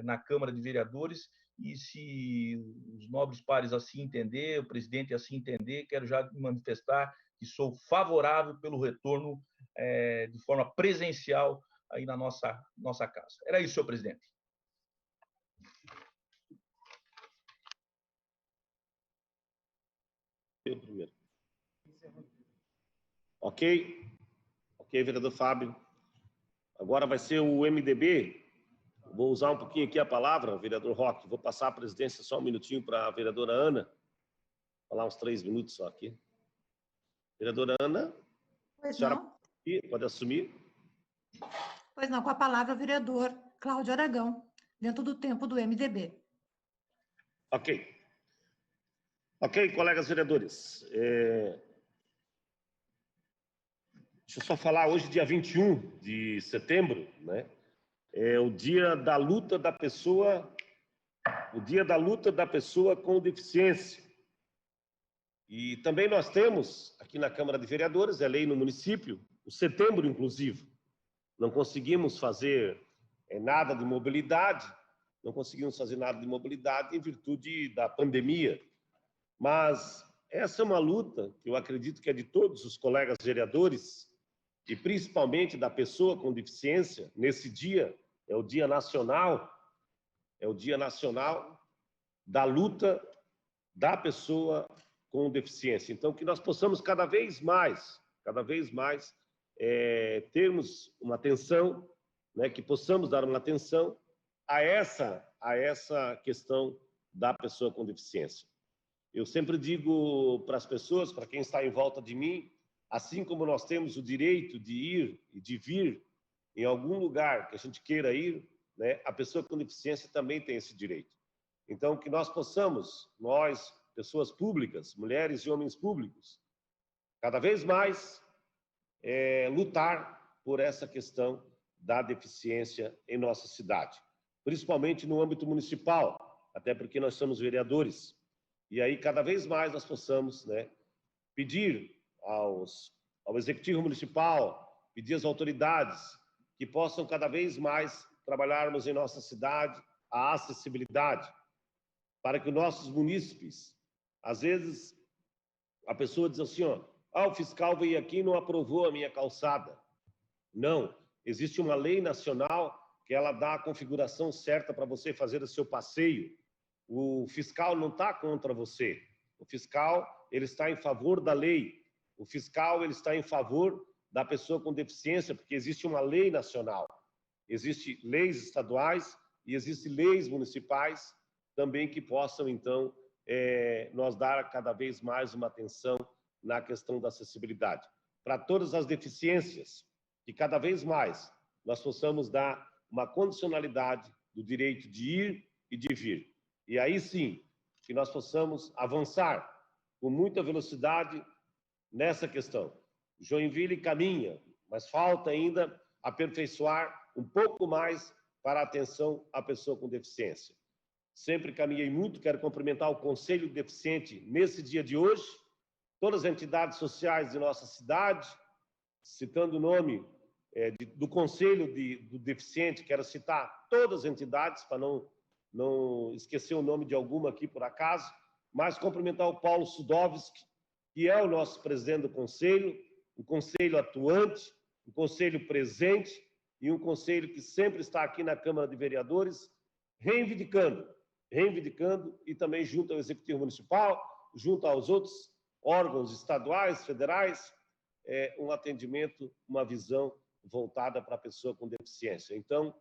na Câmara de Vereadores, e se os nobres pares assim entender, o presidente assim entender, quero já manifestar que sou favorável pelo retorno de forma presencial aí na nossa casa. Era isso, senhor presidente. Eu primeiro. Ok, vereador Fábio. Agora vai ser o MDB. Vou usar um pouquinho aqui a palavra, vereador Roque. Vou passar a presidência só um minutinho para a vereadora Ana. Falar uns 3 minutos só aqui. Vereadora Ana, Pois a senhora não? pode assumir? Pois não, com a palavra o vereador Cláudio Aragão, dentro do tempo do MDB. Ok. Ok, colegas vereadores. Deixa eu só falar, hoje, dia 21 de setembro, né? É o dia da luta da pessoa, com deficiência. E também nós temos, aqui na Câmara de Vereadores, é lei no município, o setembro inclusivo. Não conseguimos fazer nada de mobilidade, em virtude da pandemia. Mas essa é uma luta que eu acredito que é de todos os colegas vereadores, e principalmente da pessoa com deficiência. Nesse dia, é o Dia Nacional da luta da pessoa com deficiência. Então, que nós possamos cada vez mais termos uma atenção, né, que possamos dar uma atenção a essa questão da pessoa com deficiência. Eu sempre digo para as pessoas, para quem está em volta de mim, assim como nós temos o direito de ir e de vir em algum lugar que a gente queira ir, né, a pessoa com deficiência também tem esse direito. Então, que nós possamos, nós, pessoas públicas, mulheres e homens públicos, cada vez mais lutar por essa questão da deficiência em nossa cidade, principalmente no âmbito municipal, até porque nós somos vereadores. E aí, cada vez mais nós possamos, né, pedir ao Executivo Municipal, pedir às autoridades que possam cada vez mais trabalharmos em nossa cidade a acessibilidade, para que os nossos munícipes, às vezes, a pessoa diz assim, o fiscal veio aqui e não aprovou a minha calçada. Não, existe uma lei nacional que ela dá a configuração certa para você fazer o seu passeio. O fiscal não está contra você. O fiscal, ele está em favor da lei. O fiscal, ele está em favor da pessoa com deficiência, porque existe uma lei nacional. Existem leis estaduais e existem leis municipais também que possam, então, nós dar cada vez mais uma atenção na questão da acessibilidade. Para todas as deficiências, que cada vez mais nós possamos dar uma condicionalidade do direito de ir e de vir. E aí sim, que nós possamos avançar com muita velocidade nessa questão. Joinville caminha, mas falta ainda aperfeiçoar um pouco mais para a atenção à pessoa com deficiência. Sempre caminhei muito, quero cumprimentar o Conselho Deficiente nesse dia de hoje, todas as entidades sociais de nossa cidade, citando o nome do Conselho do Deficiente, quero citar todas as entidades, para não esquecer o nome de alguma aqui por acaso, mas cumprimentar o Paulo Sudovski, que é o nosso presidente do Conselho, um conselho atuante, um conselho presente e um conselho que sempre está aqui na Câmara de Vereadores, reivindicando e também junto ao Executivo Municipal, junto aos outros órgãos estaduais, federais, um atendimento, uma visão voltada para a pessoa com deficiência. Então,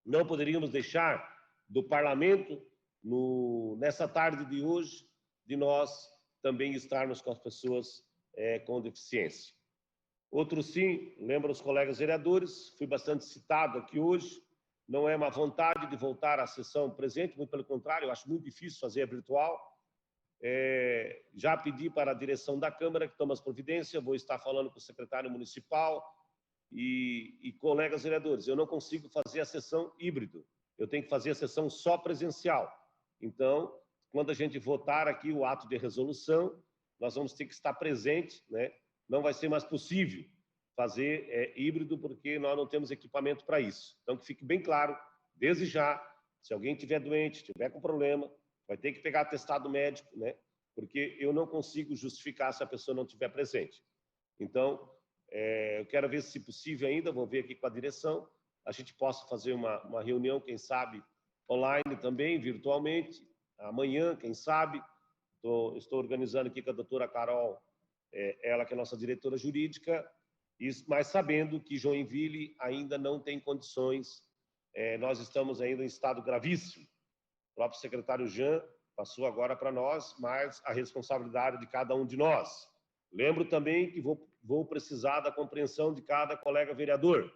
não poderíamos deixar do Parlamento, nessa tarde de hoje, de nós também estarmos com as pessoas com deficiência. Outro sim, lembro os colegas vereadores, fui bastante citado aqui hoje, não é uma vontade de voltar à sessão presente, muito pelo contrário, eu acho muito difícil fazer a virtual. Já pedi para a direção da Câmara que tome as providências, vou estar falando com o secretário municipal e colegas vereadores, eu não consigo fazer a sessão híbrido, eu tenho que fazer a sessão só presencial. Então, quando a gente votar aqui o ato de resolução, nós vamos ter que estar presente, né? Não vai ser mais possível fazer híbrido, porque nós não temos equipamento para isso. Então, que fique bem claro, desde já, se alguém estiver doente, estiver com problema, vai ter que pegar atestado médico, né? Porque eu não consigo justificar se a pessoa não estiver presente. Então, eu quero ver se possível ainda, vou ver aqui com a direção, a gente possa fazer uma reunião, quem sabe, online também, virtualmente, amanhã, quem sabe. Estou organizando aqui com a doutora Carol, ela que é nossa diretora jurídica, mas sabendo que Joinville ainda não tem condições, nós estamos ainda em estado gravíssimo. O próprio secretário Jean passou agora para nós, mas a responsabilidade de cada um de nós. Lembro também que vou precisar da compreensão de cada colega vereador.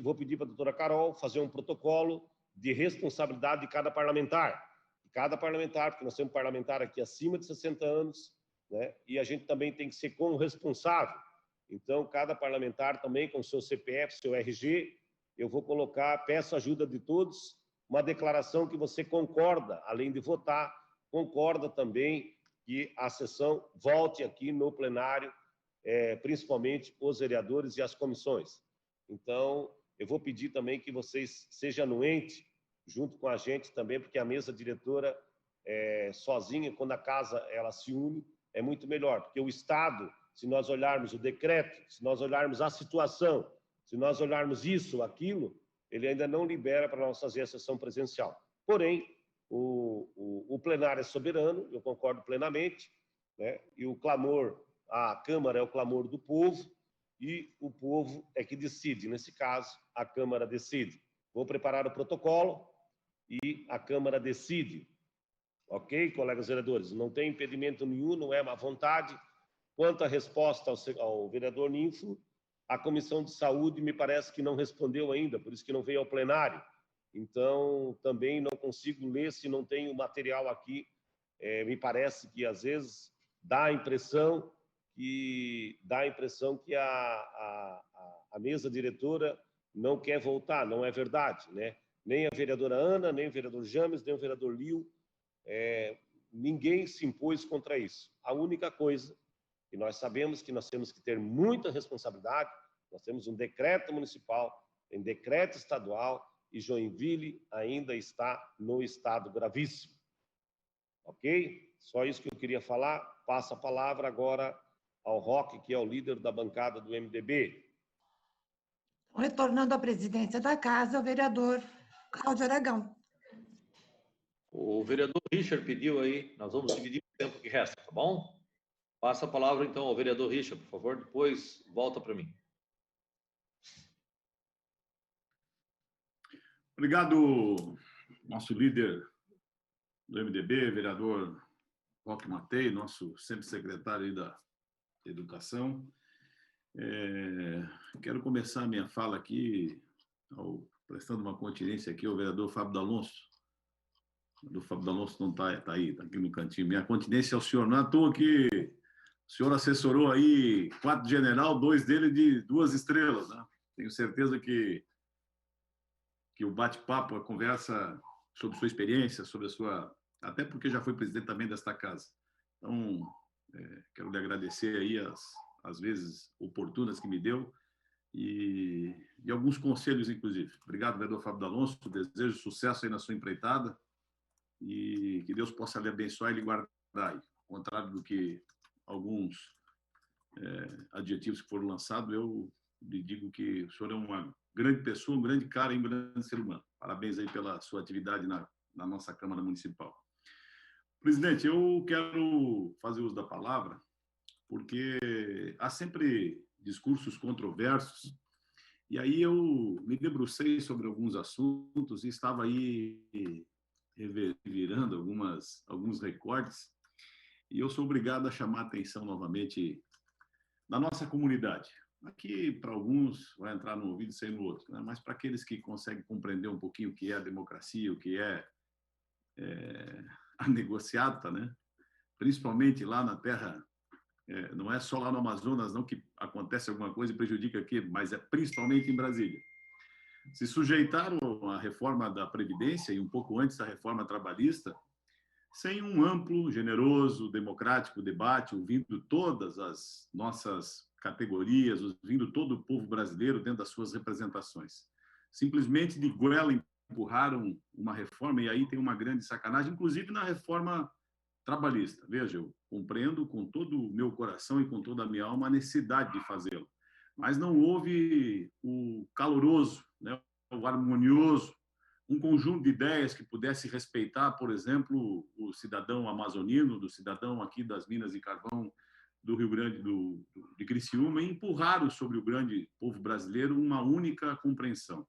Vou pedir para a doutora Carol fazer um protocolo de responsabilidade de cada parlamentar. cada parlamentar, porque nós temos parlamentar aqui acima de 60 anos, né? E a gente também tem que ser corresponsável. Então, cada parlamentar também com seu CPF, seu RG, eu vou colocar, peço ajuda de todos, uma declaração que você concorda, além de votar, concorda também que a sessão volte aqui no plenário, principalmente os vereadores e as comissões. Então, eu vou pedir também que vocês sejam anuentes, junto com a gente também, porque a mesa diretora, sozinha, quando a casa ela se une, é muito melhor, porque o Estado, se nós olharmos o decreto, se nós olharmos a situação, se nós olharmos isso, aquilo, ele ainda não libera para nós fazer a sessão presencial. Porém, o plenário é soberano, eu concordo plenamente, né? E o clamor, a Câmara é o clamor do povo, e o povo é que decide. Nesse caso, a Câmara decide. Vou preparar o protocolo e a Câmara decide. Ok, colegas vereadores? Não tem impedimento nenhum, não é má vontade. Quanto à resposta ao vereador Ninfo, a Comissão de Saúde me parece que não respondeu ainda, por isso que não veio ao plenário. Então, também não consigo ler se não tem o material aqui. Me parece que, às vezes, dá a impressão que a mesa diretora não quer voltar, não é verdade, né? Nem a vereadora Ana, nem o vereador James, nem o vereador Lio, ninguém se impôs contra isso. A única coisa que nós sabemos que nós temos que ter muita responsabilidade, nós temos um decreto municipal, tem decreto estadual, e Joinville ainda está no estado gravíssimo. Ok? Só isso que eu queria falar. Passo a palavra agora ao Roque, que é o líder da bancada do MDB. Retornando à presidência da casa, o vereador Cláudio Aragão. O vereador Richard pediu aí, nós vamos dividir o tempo que resta, tá bom? Passa a palavra, então, ao vereador Richard, por favor, depois volta para mim. Obrigado, nosso líder do MDB, vereador Roque Matei, nosso sempre secretário aí da Educação. Quero começar a minha fala aqui, prestando uma continência aqui ao vereador Fábio D'Alonso. O Fábio D'Alonso não está aí, está aqui no cantinho. Minha continência ao senhor, não é à toa que o senhor assessorou aí 4 general, 2 dele de 2 estrelas, né? Tenho certeza que o bate-papo, a conversa sobre sua experiência, sobre a sua... Até porque já foi presidente também desta casa. Então, quero lhe agradecer aí as vezes oportunas que me deu e alguns conselhos, inclusive. Obrigado, vereador Fábio D'Alonso. Desejo sucesso aí na sua empreitada e que Deus possa lhe abençoar e lhe guardar aí. Ao contrário do que alguns adjetivos que foram lançados, eu lhe digo que o senhor é uma grande pessoa, um grande cara e um grande ser humano. Parabéns aí pela sua atividade na nossa Câmara Municipal. Presidente, eu quero fazer uso da palavra porque há sempre discursos controversos e aí eu me debrucei sobre alguns assuntos e estava aí revirando alguns recortes e eu sou obrigado a chamar a atenção novamente da nossa comunidade. Aqui, para alguns, vai entrar no ouvido e sair no outro, né? Mas para aqueles que conseguem compreender um pouquinho o que é a democracia, o que é a negociata, né? Principalmente lá na terra, não é só lá no Amazonas não que acontece alguma coisa e prejudica aqui, mas é principalmente em Brasília. Se sujeitaram à reforma da Previdência e um pouco antes da reforma trabalhista, sem um amplo, generoso, democrático debate, ouvindo todas as nossas categorias, ouvindo todo o povo brasileiro dentro das suas representações. Simplesmente de goela empurraram uma reforma, e aí tem uma grande sacanagem, inclusive na reforma trabalhista. Veja, eu compreendo com todo o meu coração e com toda a minha alma a necessidade de fazê-lo, mas não houve o caloroso, né, o harmonioso, um conjunto de ideias que pudesse respeitar, por exemplo, o cidadão amazonino, do cidadão aqui das Minas de Carvão, do Rio Grande de Criciúma, e empurraram sobre o grande povo brasileiro uma única compreensão.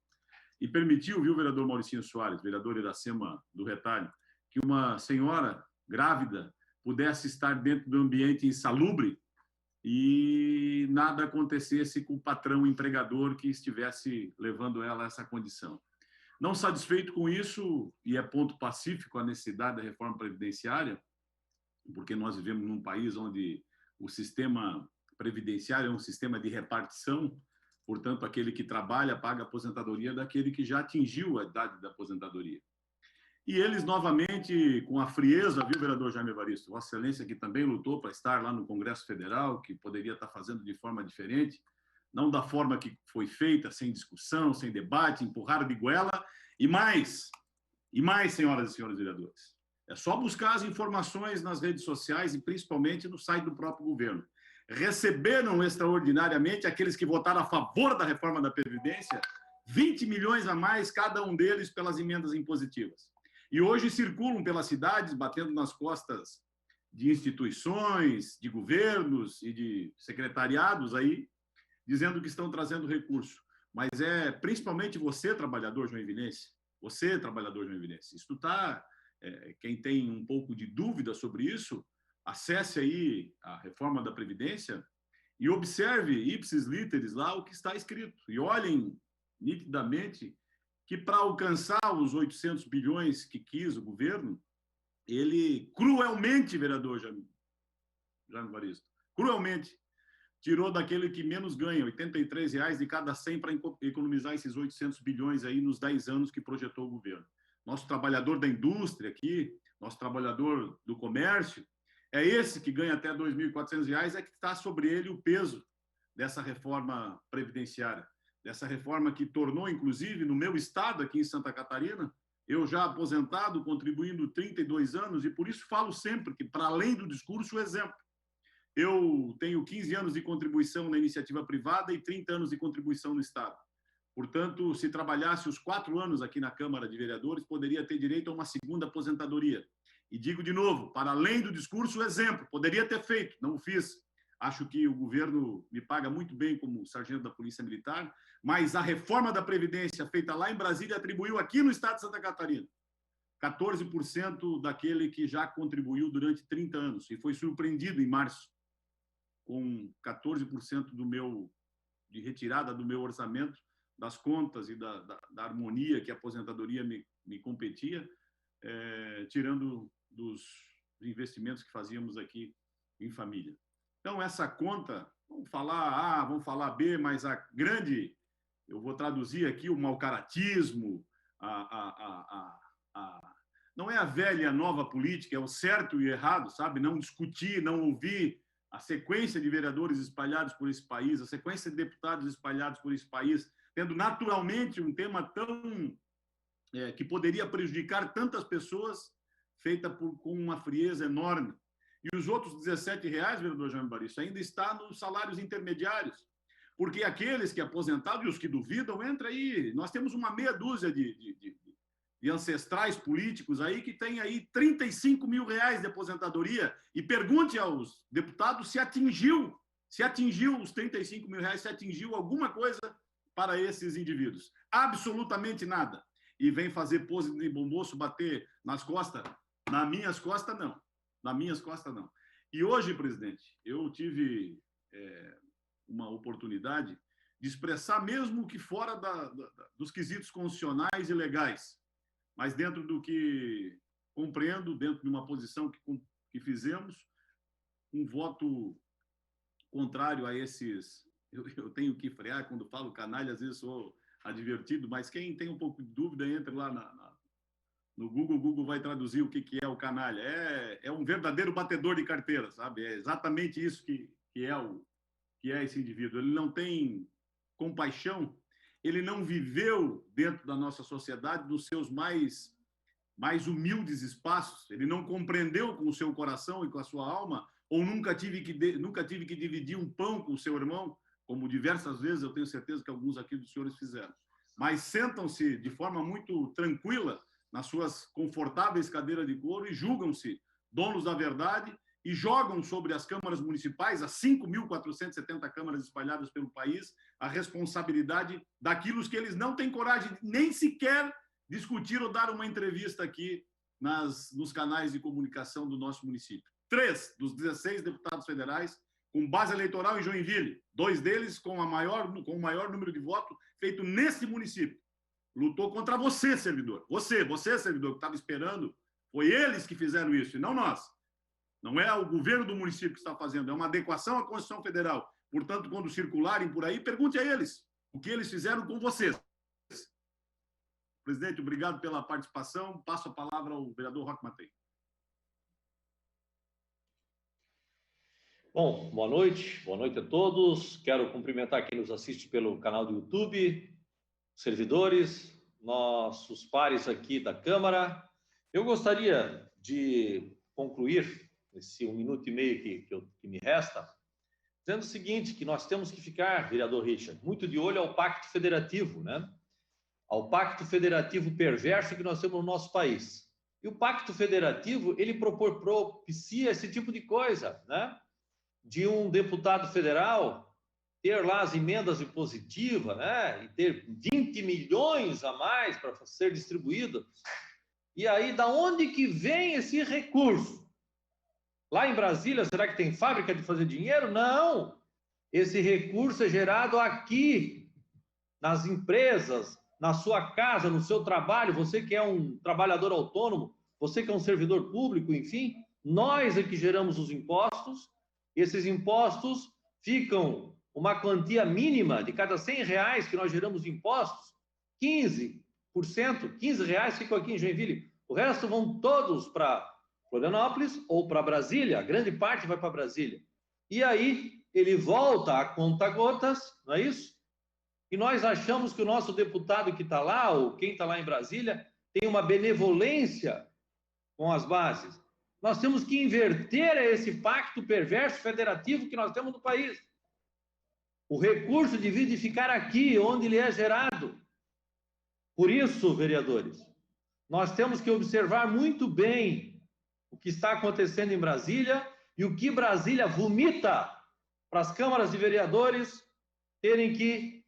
E permitiu, viu, vereador Mauricinho Soares, vereador Iracema do Retalho, que uma senhora grávida pudesse estar dentro do ambiente insalubre e nada acontecesse com o patrão empregador que estivesse levando ela a essa condição. Não satisfeito com isso, e é ponto pacífico a necessidade da reforma previdenciária, porque nós vivemos num país onde o sistema previdenciário é um sistema de repartição, portanto, aquele que trabalha paga a aposentadoria daquele que já atingiu a idade da aposentadoria. E eles, novamente, com a frieza, viu, vereador Jaime Evaristo? Vossa Excelência, que também lutou para estar lá no Congresso Federal, que poderia estar fazendo de forma diferente, não da forma que foi feita, sem discussão, sem debate, empurrar de goela, e mais, senhoras e senhores vereadores. É só buscar as informações nas redes sociais e principalmente no site do próprio governo. Receberam extraordinariamente aqueles que votaram a favor da reforma da Previdência, 20 milhões a mais, cada um deles, pelas emendas impositivas. E hoje circulam pelas cidades, batendo nas costas de instituições, de governos e de secretariados aí, dizendo que estão trazendo recurso. Mas é principalmente você, trabalhador joinvilense, Isto está... quem tem um pouco de dúvida sobre isso, acesse aí a reforma da Previdência e observe, ipsis literis, lá o que está escrito. E olhem nitidamente que para alcançar os 800 bilhões que quis o governo, ele cruelmente, vereador Jaime Evaristo, cruelmente, tirou daquele que menos ganha, R$ 83 de cada 100 para economizar esses 800 bilhões aí nos 10 anos que projetou o governo. Nosso trabalhador da indústria aqui, nosso trabalhador do comércio, é esse que ganha até R$ 2.400, é que está sobre ele o peso dessa reforma previdenciária, dessa reforma que tornou, inclusive, no meu estado, aqui em Santa Catarina, eu já aposentado, contribuindo 32 anos, e por isso falo sempre que, para além do discurso, o exemplo. Eu tenho 15 anos de contribuição na iniciativa privada e 30 anos de contribuição no Estado. Portanto, se trabalhasse os 4 anos aqui na Câmara de Vereadores, poderia ter direito a uma segunda aposentadoria. E digo de novo, para além do discurso, o exemplo. Poderia ter feito, não o fiz. Acho que o governo me paga muito bem como sargento da Polícia Militar, mas a reforma da Previdência feita lá em Brasília atribuiu aqui no Estado de Santa Catarina 14% daquele que já contribuiu durante 30 anos e foi surpreendido em março com 14% de retirada do meu orçamento, das contas e da harmonia que a aposentadoria me competia, tirando dos investimentos que fazíamos aqui em família. Então, essa conta, vamos falar A, vamos falar B, mas a grande, eu vou traduzir aqui o malcaratismo, não é a velha e a nova política, é o certo e o errado, sabe? Não discutir, não ouvir, a sequência de vereadores espalhados por esse país, a sequência de deputados espalhados por esse país, tendo naturalmente um tema tão que poderia prejudicar tantas pessoas, feita com uma frieza enorme. E os outros R$17, vereador Jaime Evaristo, ainda está nos salários intermediários, porque aqueles que aposentados e os que duvidam, entra aí, nós temos uma meia dúzia de ancestrais políticos aí que tem aí R$35 mil de aposentadoria, e pergunte aos deputados se atingiu os R$35 mil, se atingiu alguma coisa para esses indivíduos. Absolutamente nada. E vem fazer pose de bom moço, bater nas costas. Nas minhas costas, não. Nas minhas costas, não. E hoje, presidente, eu tive uma oportunidade de expressar, mesmo que fora dos quesitos constitucionais e legais, mas dentro do que compreendo, dentro de uma posição que fizemos, um voto contrário a esses... Eu tenho que frear quando falo canalha, às vezes sou advertido, mas quem tem um pouco de dúvida, entre lá no Google, o Google vai traduzir o que é o canalha. É um verdadeiro batedor de carteira, sabe? É exatamente isso que é esse indivíduo. Ele não tem compaixão, ele não viveu dentro da nossa sociedade nos seus mais humildes espaços, ele não compreendeu com o seu coração e com a sua alma, ou nunca tive que dividir um pão com o seu irmão, como diversas vezes eu tenho certeza que alguns aqui dos senhores fizeram. Mas sentam-se de forma muito tranquila nas suas confortáveis cadeiras de couro e julgam-se donos da verdade e jogam sobre as câmaras municipais, as 5.470 câmaras espalhadas pelo país, a responsabilidade daquilo que eles não têm coragem nem sequer discutir ou dar uma entrevista aqui nos canais de comunicação do nosso município. 3 dos 16 deputados federais com base eleitoral em Joinville, 2 deles com o maior número de votos feito nesse município, lutou contra você, servidor. Você, servidor, que estava esperando. Foi eles que fizeram isso, e não nós. Não é o governo do município que está fazendo, é uma adequação à Constituição Federal. Portanto, quando circularem por aí, pergunte a eles o que eles fizeram com vocês. Presidente, obrigado pela participação. Passo a palavra ao vereador Roque Matei. Bom, boa noite a todos. Quero cumprimentar quem nos assiste pelo canal do YouTube, servidores, nossos pares aqui da Câmara. Eu gostaria de concluir esse 1 minuto e meio que me resta, dizendo o seguinte, que nós temos que ficar, vereador Richard, muito de olho ao pacto federativo, né? Ao pacto federativo perverso que nós temos no nosso país. E o pacto federativo, ele propicia esse tipo de coisa, né? De um deputado federal ter lá as emendas impositivas, né? E ter 20 milhões a mais para ser distribuído. E aí, da onde que vem esse recurso? Lá em Brasília, será que tem fábrica de fazer dinheiro? Não! Esse recurso é gerado aqui, nas empresas, na sua casa, no seu trabalho, você que é um trabalhador autônomo, você que é um servidor público, enfim, nós é que geramos os impostos. Esses impostos ficam uma quantia mínima de cada R$100 que nós geramos de impostos, 15%, R$15 ficam aqui em Joinville. O resto vão todos para Florianópolis ou para Brasília, a grande parte vai para Brasília. E aí ele volta a conta-gotas, não é isso? E nós achamos que o nosso deputado que está lá, ou quem está lá em Brasília, tem uma benevolência com as bases. Nós temos que inverter esse pacto perverso federativo que nós temos no país. O recurso devia ficar aqui, onde ele é gerado. Por isso, vereadores, nós temos que observar muito bem o que está acontecendo em Brasília e o que Brasília vomita para as câmaras de vereadores terem que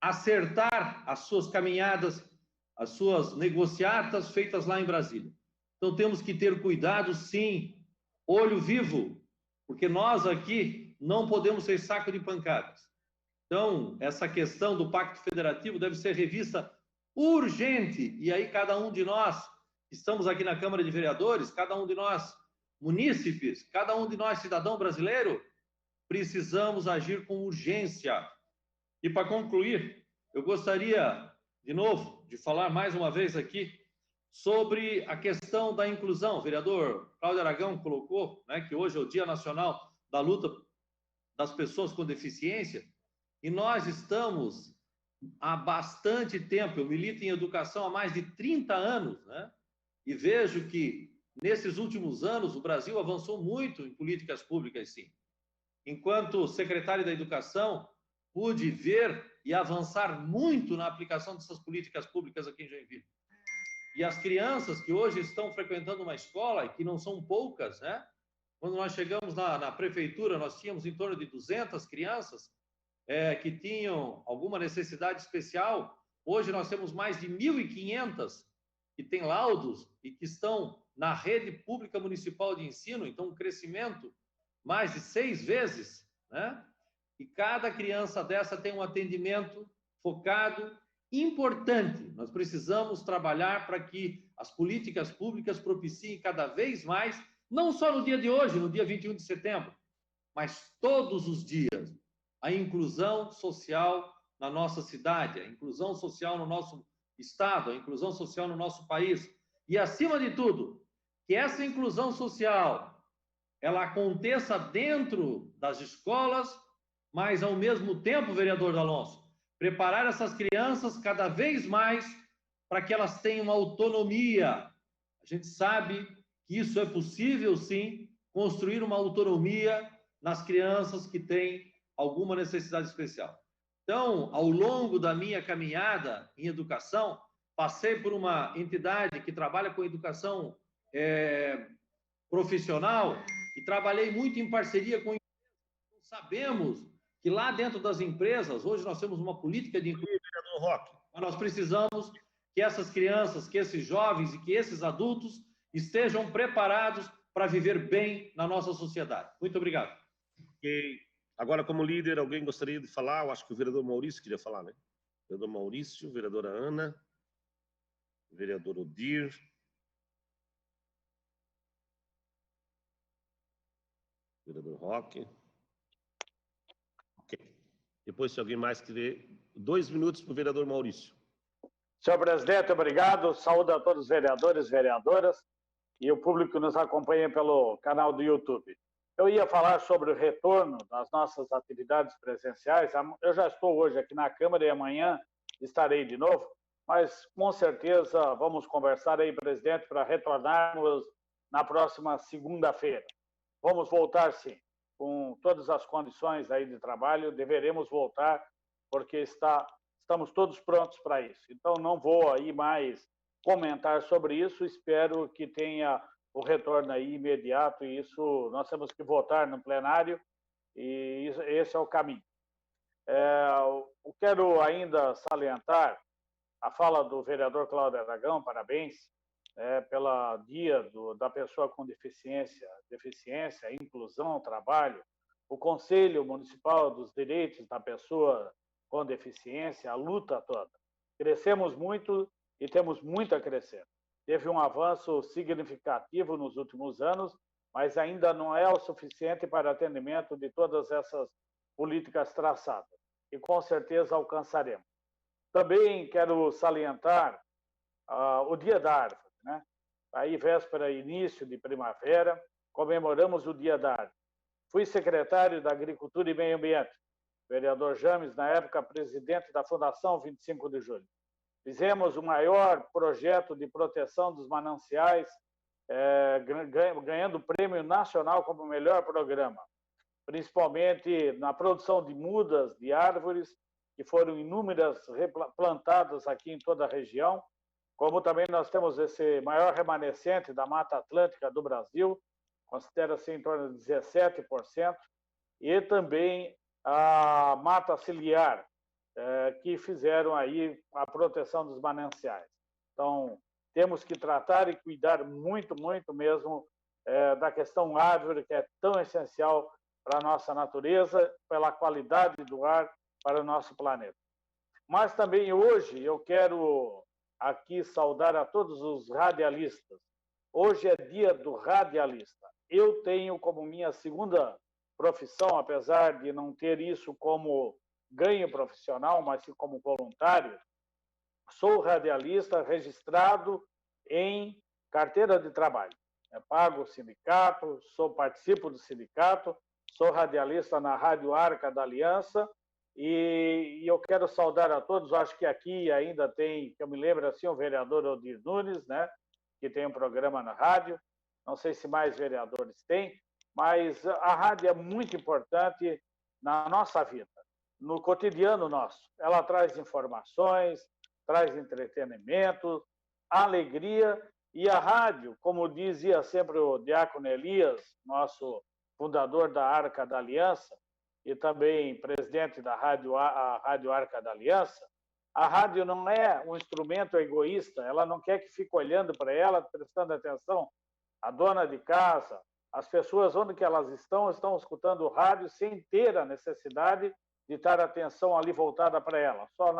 acertar as suas caminhadas, as suas negociatas feitas lá em Brasília. Então temos que ter cuidado, sim, olho vivo, porque nós aqui não podemos ser saco de pancadas. Então, essa questão do Pacto Federativo deve ser revista urgente, e aí cada um de nós, estamos aqui na Câmara de Vereadores, cada um de nós munícipes, cada um de nós cidadão brasileiro, precisamos agir com urgência. E para concluir, eu gostaria, de novo, de falar mais uma vez aqui sobre a questão da inclusão. O vereador Cláudio Aragão colocou, né, que hoje é o Dia Nacional da Luta das Pessoas com Deficiência, e nós estamos há bastante tempo, eu milito em educação há mais de 30 anos, né? E vejo que, nesses últimos anos, o Brasil avançou muito em políticas públicas, sim. Enquanto secretário da Educação, pude ver e avançar muito na aplicação dessas políticas públicas aqui em Joinville. E as crianças que hoje estão frequentando uma escola, e que não são poucas, né? Quando nós chegamos na prefeitura, nós tínhamos em torno de 200 crianças que tinham alguma necessidade especial. Hoje nós temos mais de 1.500 que têm laudos e que estão na rede pública municipal de ensino, então um crescimento mais de 6 vezes, né? E cada criança dessa tem um atendimento focado, importante. Nós precisamos trabalhar para que as políticas públicas propiciem cada vez mais, não só no dia de hoje, no dia 21 de setembro, mas todos os dias, a inclusão social na nossa cidade, a inclusão social no nosso estado, a inclusão social no nosso país. E, acima de tudo, que essa inclusão social ela aconteça dentro das escolas, mas, ao mesmo tempo, vereador D'Alonso, preparar essas crianças cada vez mais para que elas tenham uma autonomia. A gente sabe que isso é possível, sim, construir uma autonomia nas crianças que têm alguma necessidade especial. Então, ao longo da minha caminhada em educação, passei por uma entidade que trabalha com educação profissional e trabalhei muito em parceria com empresas. Sabemos que lá dentro das empresas, hoje nós temos uma política de inclusão, mas nós precisamos que essas crianças, que esses jovens e que esses adultos estejam preparados para viver bem na nossa sociedade. Muito obrigado. Ok. Agora, como líder, alguém gostaria de falar? Eu acho que o vereador Maurício queria falar, né? Vereador Maurício, vereadora Ana. vereador Odir, vereador Roque. Ok. Depois, se alguém mais quiser, 2 minutos para o vereador Maurício. Senhor presidente, obrigado. Saúdo a todos os vereadores e vereadoras e o público que nos acompanha pelo canal do YouTube. Eu ia falar sobre o retorno das nossas atividades presenciais. Eu já estou hoje aqui na Câmara e amanhã estarei de novo, mas com certeza vamos conversar aí, presidente, para retornarmos na próxima segunda-feira. Vamos voltar, sim, com todas as condições aí de trabalho, deveremos voltar, porque estamos todos prontos para isso. Então, não vou aí mais comentar sobre isso, espero que tenha o retorno aí imediato, e isso nós temos que votar no plenário, e esse é o caminho. Eu quero ainda salientar a fala do vereador Cláudio Aragão, parabéns, pela dia da pessoa com deficiência, inclusão, trabalho, o Conselho Municipal dos Direitos da Pessoa com Deficiência, a luta toda. Crescemos muito e temos muito a crescer. Teve um avanço significativo nos últimos anos, mas ainda não é o suficiente para atendimento de todas essas políticas traçadas. E com certeza alcançaremos. Também quero salientar o Dia da Árvore, né? Aí, véspera, início de primavera, comemoramos o Dia da Árvore. Fui secretário da Agricultura e Meio Ambiente, vereador James, na época, presidente da Fundação 25 de Julho. Fizemos o maior projeto de proteção dos mananciais, ganhando o prêmio nacional como o melhor programa, principalmente na produção de mudas de árvores, que foram inúmeras plantadas aqui em toda a região, como também nós temos esse maior remanescente da Mata Atlântica do Brasil, considera-se em torno de 17%, e também a mata ciliar, que fizeram aí a proteção dos mananciais. Então, temos que tratar e cuidar muito, muito mesmo da questão árvore, que é tão essencial para a nossa natureza, pela qualidade do ar para o nosso planeta. Mas também hoje eu quero aqui saudar a todos os radialistas. Hoje é dia do radialista. Eu tenho como minha segunda profissão, apesar de não ter isso como ganho profissional, mas sim como voluntário, sou radialista registrado em carteira de trabalho. Eu pago o sindicato, participo do sindicato, sou radialista na Rádio Arca da Aliança, e eu quero saudar a todos. Acho que aqui ainda tem, que eu me lembro assim, o vereador Odir Nunes, né, que tem um programa na rádio. Não sei se mais vereadores têm, mas a rádio é muito importante na nossa vida, no cotidiano nosso. Ela traz informações, traz entretenimento, alegria, e a rádio, como dizia sempre o Diácono Elias, nosso fundador da Arca da Aliança, e também presidente da Rádio Arca da Aliança, a rádio não é um instrumento egoísta, ela não quer que fique olhando para ela, prestando atenção. A dona de casa, as pessoas onde que elas estão escutando o rádio sem ter a necessidade de estar atenção ali voltada para ela, só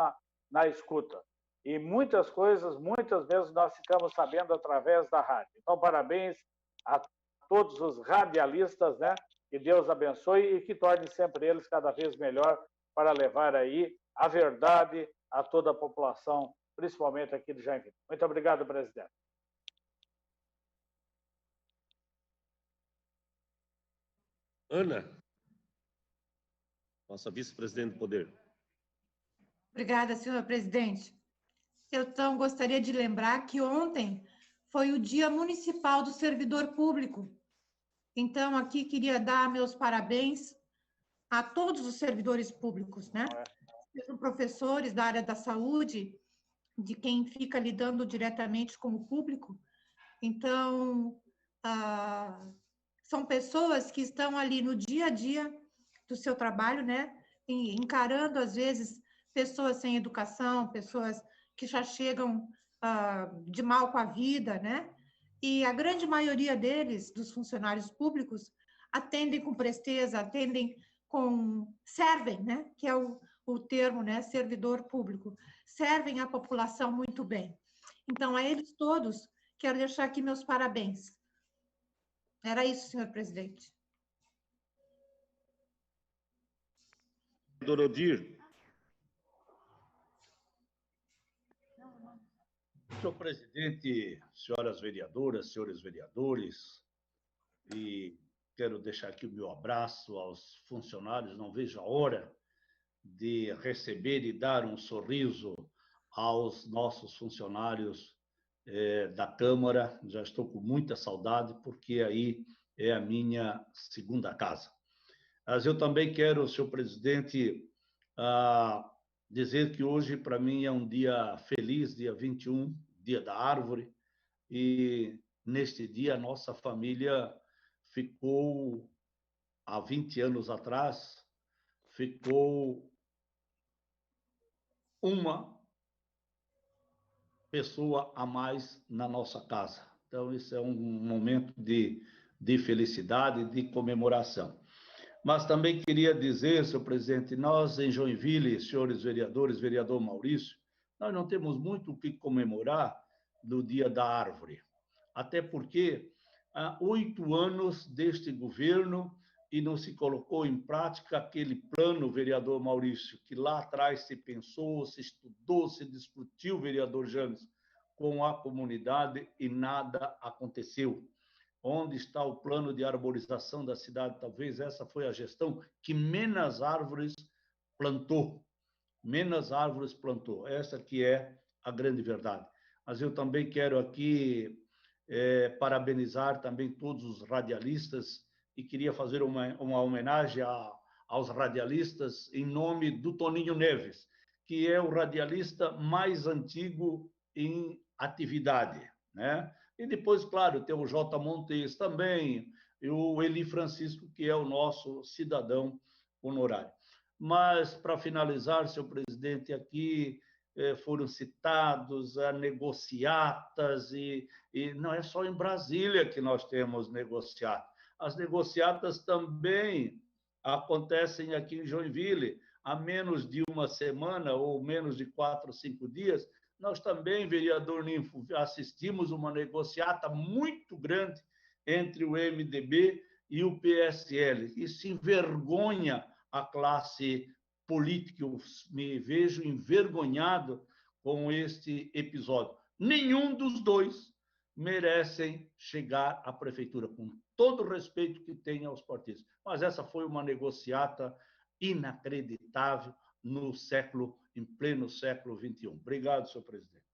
na escuta. E muitas coisas, muitas vezes nós ficamos sabendo através da rádio. Então, parabéns a todos os radialistas, né? Que Deus abençoe e que torne sempre eles cada vez melhor para levar aí a verdade a toda a população, principalmente aqui de Joinville. Muito obrigado, presidente. Ana, nossa vice-presidente do Poder. Obrigada, senhor presidente. Eu, então, gostaria de lembrar que ontem foi o Dia Municipal do Servidor Público. Então, aqui queria dar meus parabéns a todos os servidores públicos, né? Sejam professores da área da saúde, de quem fica lidando diretamente com o público. Então, são pessoas que estão ali no dia a dia do seu trabalho, né? Encarando, às vezes, pessoas sem educação, pessoas que já chegam de mal com a vida, né? E a grande maioria deles, dos funcionários públicos, atendem com presteza, servem, né? Que é o termo, né? Servidor público. Servem a população muito bem. Então, a eles todos, quero deixar aqui meus parabéns. Era isso, senhor presidente. Vereador Odir. Senhor presidente, senhoras vereadoras, senhores vereadores, e quero deixar aqui o meu abraço aos funcionários, não vejo a hora de receber e dar um sorriso aos nossos funcionários da Câmara. Já estou com muita saudade, porque aí é a minha segunda casa. Mas eu também quero, senhor presidente, dizer que hoje, para mim, é um dia feliz, dia 21, dia da árvore, e neste dia a nossa família ficou, há 20 anos atrás, ficou uma pessoa a mais na nossa casa. Então, isso é um momento de felicidade, de comemoração. Mas também queria dizer, senhor presidente, nós em Joinville, senhores vereadores, vereador Maurício, nós não temos muito o que comemorar do Dia da Árvore. Até porque há 8 anos deste governo e não se colocou em prática aquele plano, vereador Maurício, que lá atrás se pensou, se estudou, se discutiu, vereador James, com a comunidade e nada aconteceu. Onde está o plano de arborização da cidade? Talvez essa foi a gestão que menos árvores plantou. Menos árvores plantou. Essa que é a grande verdade. Mas eu também quero aqui parabenizar também todos os radialistas e queria fazer uma homenagem aos radialistas em nome do Toninho Neves, que é o radialista mais antigo em atividade, né? E depois, claro, tem o J. Montes também, e o Eli Francisco, que é o nosso cidadão honorário. Mas, para finalizar, senhor presidente, aqui foram citados negociatas, e não é só em Brasília que nós temos negociatas. As negociatas também acontecem aqui em Joinville. Há menos de uma semana, ou menos de 4 ou 5 dias, nós também, vereador Ninfo, assistimos uma negociata muito grande entre o MDB e o PSL. Isso envergonha a classe política. Eu me vejo envergonhado com este episódio. Nenhum dos dois merecem chegar à prefeitura, com todo o respeito que tem aos partidos. Mas essa foi uma negociata inacreditável em pleno século XXI. Obrigado, senhor presidente.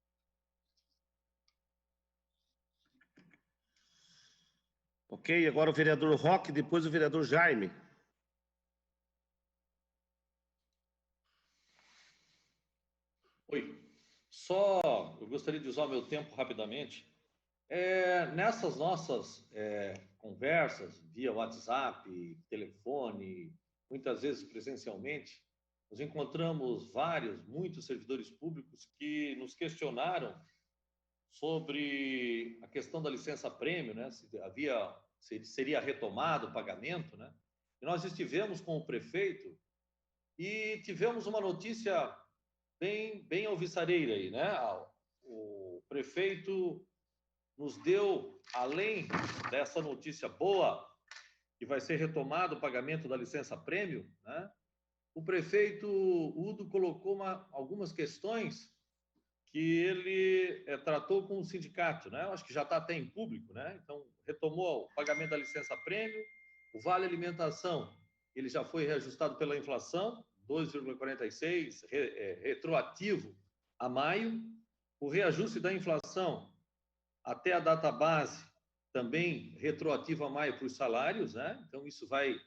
Ok, agora o vereador Roque, depois o vereador Jaime. Oi, eu gostaria de usar o meu tempo rapidamente. Nessas nossas conversas via WhatsApp, telefone, muitas vezes presencialmente, nós encontramos muitos servidores públicos que nos questionaram sobre a questão da licença-prêmio, né? Se seria retomado o pagamento, né? E nós estivemos com o prefeito e tivemos uma notícia bem alvissareira aí, né? O prefeito nos deu, além dessa notícia boa, que vai ser retomado o pagamento da licença-prêmio, né? O prefeito Udo colocou algumas questões que ele tratou com o sindicato, né? Eu acho que já está até em público, né? Então, retomou o pagamento da licença-prêmio, o vale alimentação, ele já foi reajustado pela inflação, 2,46, retroativo a maio, o reajuste da inflação até a data base, também retroativo a maio para os salários, né? Então, isso vai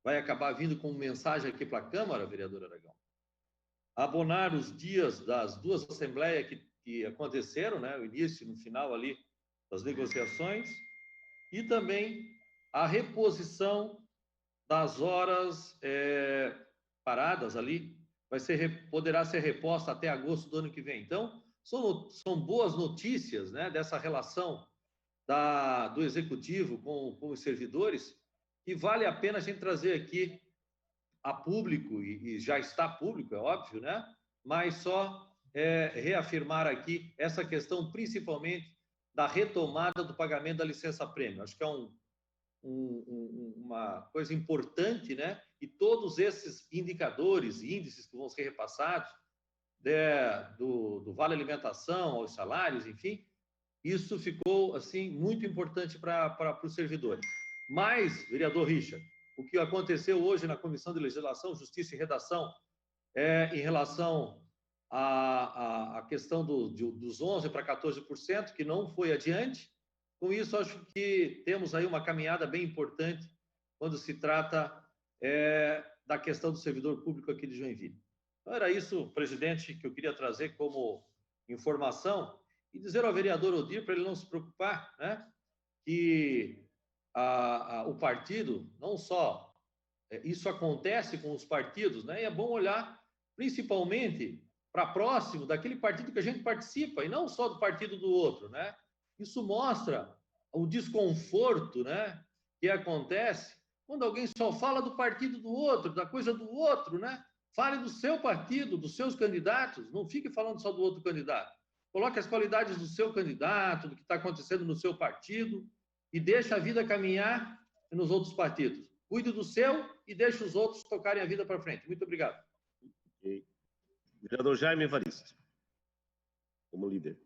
acabar vindo como mensagem aqui para a Câmara, vereador Aragão. Abonar os dias das 2 assembleias que aconteceram, né? O início e no final ali das negociações, e também a reposição das horas paradas ali, poderá ser reposta até agosto do ano que vem. Então, são boas notícias, né, dessa relação do Executivo com os servidores, e vale a pena a gente trazer aqui a público, e já está público, é óbvio, né? Mas só reafirmar aqui essa questão, principalmente da retomada do pagamento da licença-prêmio. Acho que é uma coisa importante, né? E todos esses indicadores e índices que vão ser repassados, do Vale Alimentação aos salários, enfim, isso ficou, assim, muito importante para os servidores. Mas, vereador Richard, o que aconteceu hoje na Comissão de Legislação, Justiça e Redação, em relação à questão dos 11% para 14%, que não foi adiante. Com isso, acho que temos aí uma caminhada bem importante quando se trata da questão do servidor público aqui de Joinville. Então, era isso, presidente, que eu queria trazer como informação e dizer ao vereador Odir para ele não se preocupar, né, que o partido, não só isso acontece com os partidos, né, e é bom olhar principalmente para próximo daquele partido que a gente participa e não só do partido do outro, né? Isso mostra o desconforto, né, que acontece quando alguém só fala do partido do outro, da coisa do outro, né? Fale do seu partido, dos seus candidatos, não fique falando só do outro candidato. Coloque as qualidades do seu candidato, do que está acontecendo no seu partido e deixe a vida caminhar nos outros partidos. Cuide do seu e deixe os outros tocarem a vida para frente. Muito obrigado. Okay. Vereador Jaime Evaristo, como líder.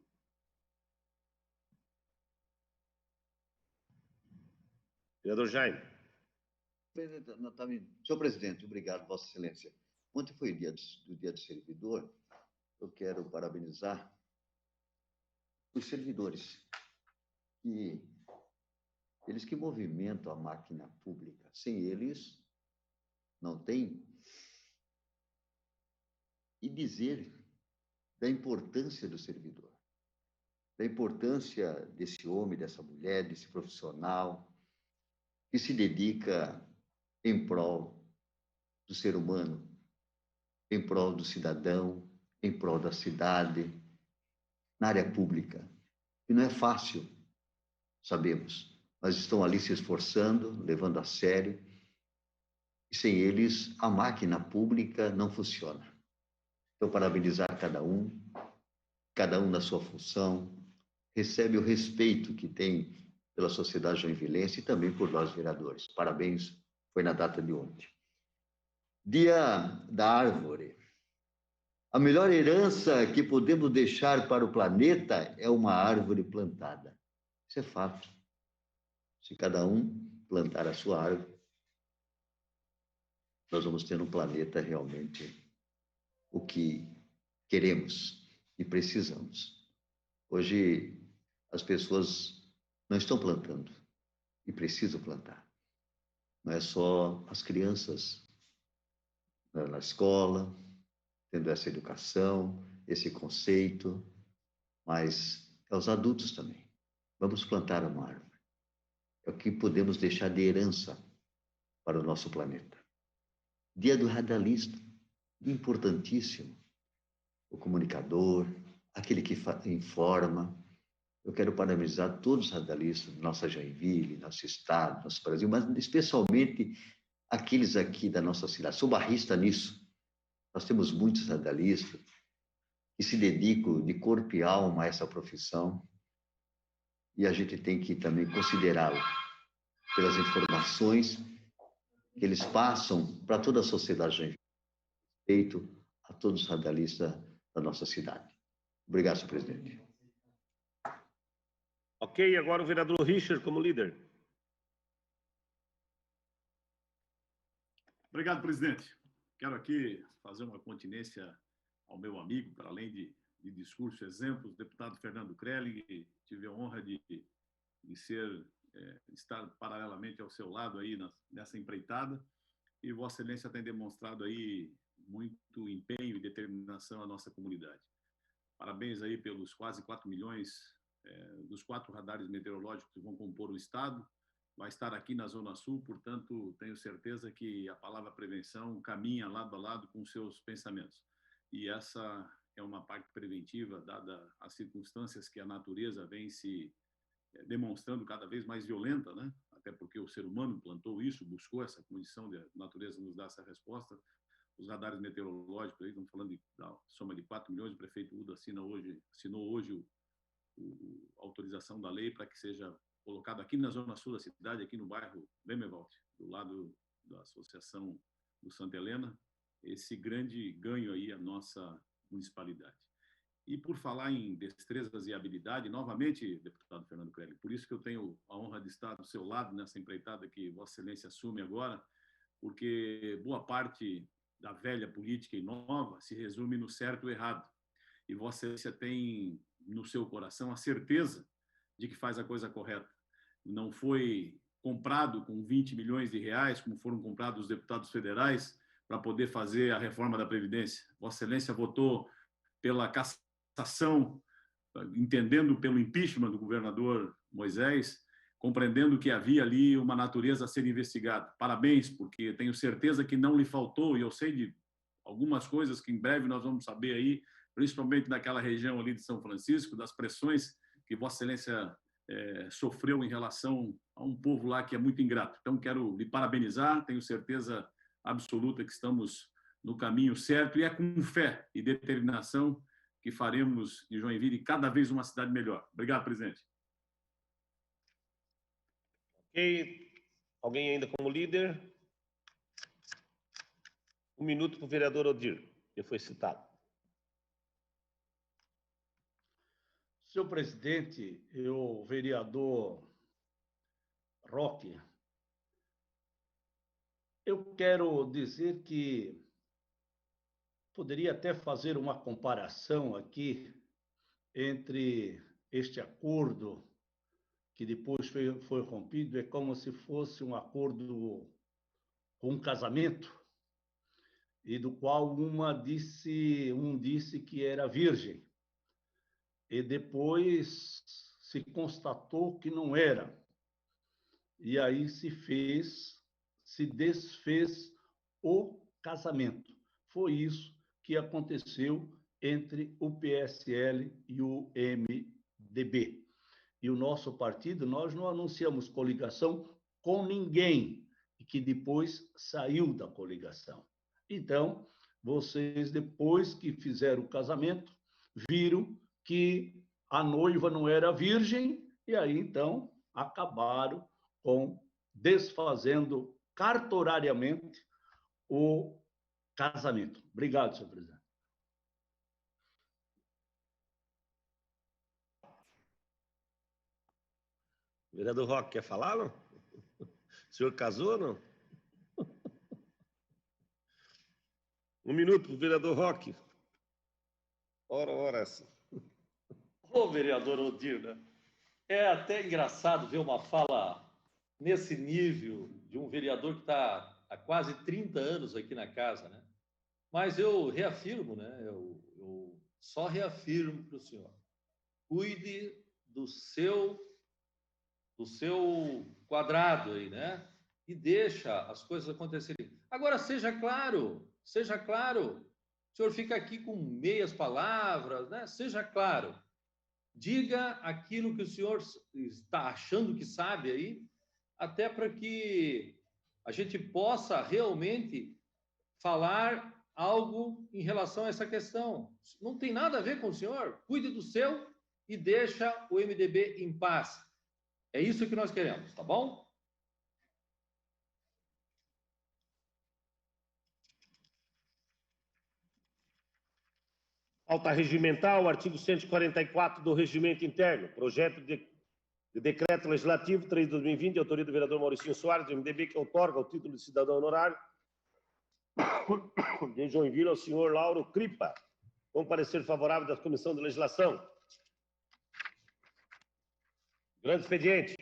Vereador Jaime. Senhor presidente, obrigado, Vossa Excelência. Ontem foi o dia do servidor. Eu quero parabenizar os servidores, eles que movimentam a máquina pública. Sem eles, não tem. E dizer da importância do servidor, da importância desse homem, dessa mulher, desse profissional que se dedica em prol do ser humano, em prol do cidadão, em prol da cidade, na área pública. E não é fácil, sabemos, mas estão ali se esforçando, levando a sério, e sem eles a máquina pública não funciona. Então, parabenizar cada um na sua função, recebe o respeito que tem pela sociedade joinvilense e também por nós, vereadores. Parabéns, foi na data de ontem. Dia da Árvore. A melhor herança que podemos deixar para o planeta é uma árvore plantada. Isso é fato. Se cada um plantar a sua árvore, nós vamos ter um planeta realmente o que queremos e precisamos. Hoje, as pessoas não estão plantando e precisam plantar. Não é só as crianças na escola, tendo essa educação, esse conceito, mas é os adultos também. Vamos plantar uma árvore. É o que podemos deixar de herança para o nosso planeta. Dia do radialista, importantíssimo. O comunicador, aquele que informa. Eu quero parabenizar todos os radialistas da nossa Joinville, nosso estado, nosso Brasil, mas especialmente aqueles aqui da nossa cidade. Sou barrista nisso. Nós temos muitos radialistas que se dedicam de corpo e alma a essa profissão e a gente tem que também considerá-lo pelas informações que eles passam para toda a sociedade joinvilense, respeito a todos os radialistas da nossa cidade. Obrigado, senhor presidente. Ok, agora o vereador Richard como líder. Obrigado, presidente. Quero aqui fazer uma continência ao meu amigo, para além de discurso, exemplos, deputado Fernando Krelling, que tive a honra de estar paralelamente ao seu lado aí nessa empreitada, e Vossa Excelência tem demonstrado aí muito empenho e determinação à nossa comunidade. Parabéns aí pelos quase 4 milhões dos 4 radares meteorológicos que vão compor o estado. Vai estar aqui na Zona Sul, portanto, tenho certeza que a palavra prevenção caminha lado a lado com seus pensamentos. E essa é uma parte preventiva, dada as circunstâncias que a natureza vem se demonstrando cada vez mais violenta, né? Até porque o ser humano plantou isso, buscou essa condição de a natureza nos dar essa resposta. os radares meteorológicos, aí, estamos falando da soma de 4 milhões, o prefeito Udo assinou hoje a autorização da lei para que seja colocado aqui na zona sul da cidade, aqui no bairro Bemewald, do lado da Associação do Santa Helena, esse grande ganho aí à nossa municipalidade. E por falar em destrezas e habilidade, novamente, deputado Fernando Crelli, por isso que eu tenho a honra de estar do seu lado nessa empreitada que Vossa Excelência assume agora, porque boa parte da velha política e nova se resume no certo e errado. E Vossa Excelência tem no seu coração a certeza de que faz a coisa correta. Não foi comprado com 20 milhões de reais, como foram comprados os deputados federais, para poder fazer a reforma da Previdência. Vossa Excelência votou pela cassação, entendendo pelo impeachment do governador Moisés, compreendendo que havia ali uma natureza a ser investigada. Parabéns, porque tenho certeza que não lhe faltou, e eu sei de algumas coisas que em breve nós vamos saber aí, principalmente naquela região ali de São Francisco, das pressões que Vossa Excelência sofreu em relação a um povo lá que é muito ingrato. Então, quero lhe parabenizar, tenho certeza absoluta que estamos no caminho certo, e é com fé e determinação que faremos de Joinville cada vez uma cidade melhor. Obrigado, presidente. Ok. Alguém ainda como líder? 1 minuto para o vereador Odir, que foi citado. Senhor presidente, o vereador Roque, eu quero dizer que poderia até fazer uma comparação aqui entre este acordo que depois foi rompido, é como se fosse um acordo com um casamento, e do qual um disse que era virgem, e depois se constatou que não era. E aí se desfez o casamento. Foi isso que aconteceu entre o PSL e o MDB. E o nosso partido, nós não anunciamos coligação com ninguém, e que depois saiu da coligação. Então, vocês, depois que fizeram o casamento, viram que a noiva não era virgem, e aí, então, acabaram desfazendo cartorariamente o casamento. Obrigado, senhor presidente. Vereador Roque, quer falar, não? O senhor casou, não? 1 minuto para o vereador Roque. Ora essa. Ô, vereador Odir, né? É até engraçado ver uma fala nesse nível de um vereador que está há quase 30 anos aqui na casa, né? Mas eu reafirmo, né? Eu só reafirmo para o senhor. Cuide do seu quadrado aí, né? E deixa as coisas acontecerem. Agora, seja claro. O senhor fica aqui com meias palavras, né? Seja claro. Diga aquilo que o senhor está achando que sabe aí, até para que a gente possa realmente falar algo em relação a essa questão. Não tem nada a ver com o senhor. Cuide do seu e deixa o MDB em paz. É isso que nós queremos, tá bom? Pauta regimental, artigo 144 do Regimento Interno. Projeto de Decreto Legislativo 3/2020, de autoria do vereador Mauricinho Soares, do MDB, que outorga o título de cidadão honorário de Joinville ao senhor Lauro Cripa, com parecer favorável da Comissão de Legislação. Grande expediente.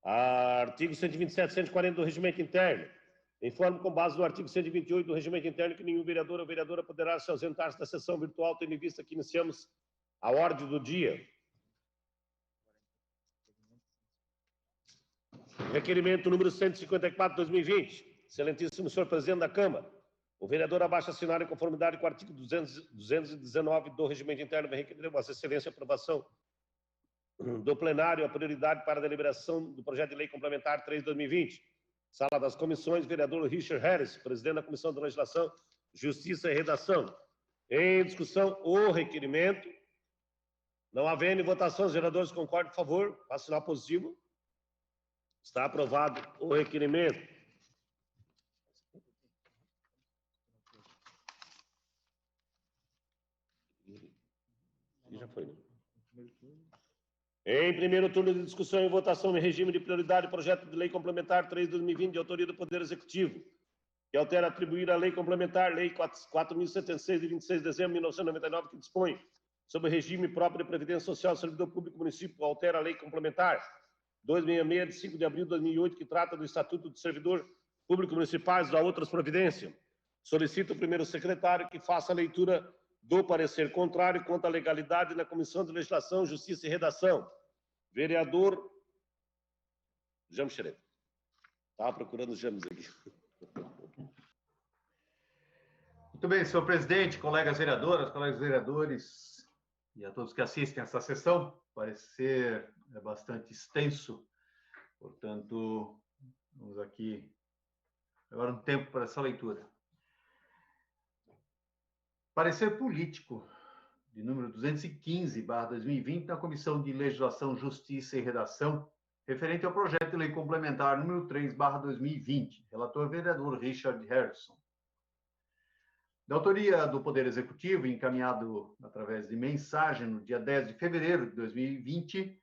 Artigo 127, 140 do Regimento Interno. Informo com base no artigo 128 do Regimento Interno que nenhum vereador ou vereadora poderá se ausentar da sessão virtual, tendo em vista que iniciamos a ordem do dia. Requerimento número 154/2020. Excelentíssimo senhor presidente da Câmara, o vereador abaixo assinado em conformidade com o artigo 219 do Regimento Interno vem requerer Vossa Excelência a aprovação do plenário a prioridade para a deliberação do projeto de lei complementar 3/2020. Sala das Comissões, vereador Richard Harris, presidente da Comissão de Legislação, Justiça e Redação. Em discussão, o requerimento. Não havendo votação, os vereadores concordam, por favor, faça sinal positivo. Está aprovado o requerimento. E já foi, né? Em primeiro turno de discussão e votação em regime de prioridade, projeto de lei complementar 3/2020, de autoria do Poder Executivo, que altera atribuir à lei complementar, lei 4.076, de 26 de dezembro de 1999, que dispõe sobre regime próprio de previdência social do servidor público município, altera a lei complementar 266, de 5 de abril de 2008, que trata do Estatuto do Servidor Público Municipal e outras providências. Solicito ao primeiro secretário que faça a leitura do parecer contrário quanto à legalidade na Comissão de Legislação, Justiça e Redação. Vereador James Xereta. Estava procurando o James aqui. Muito bem, senhor presidente, colegas vereadoras, colegas vereadores e a todos que assistem a essa sessão. O parecer é bastante extenso, portanto, vamos aqui agora um tempo para essa leitura. Parecer político de número 215/2020 na Comissão de Legislação, Justiça e Redação, referente ao projeto de lei complementar número 3/2020, relator vereador Richard Harrison. Da autoria do Poder Executivo, encaminhado através de mensagem no dia 10 de fevereiro de 2020,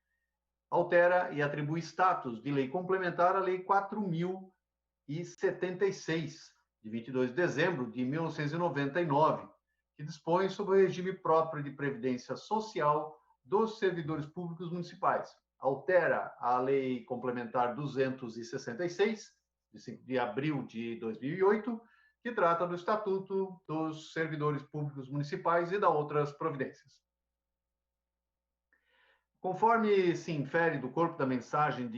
altera e atribui status de lei complementar à Lei 4.076, de 22 de dezembro de 1999, que dispõe sobre o regime próprio de previdência social dos servidores públicos municipais. Altera a Lei Complementar 266, de 5 de abril de 2008, que trata do Estatuto dos Servidores Públicos Municipais e da outras providências. Conforme se infere do corpo da mensagem de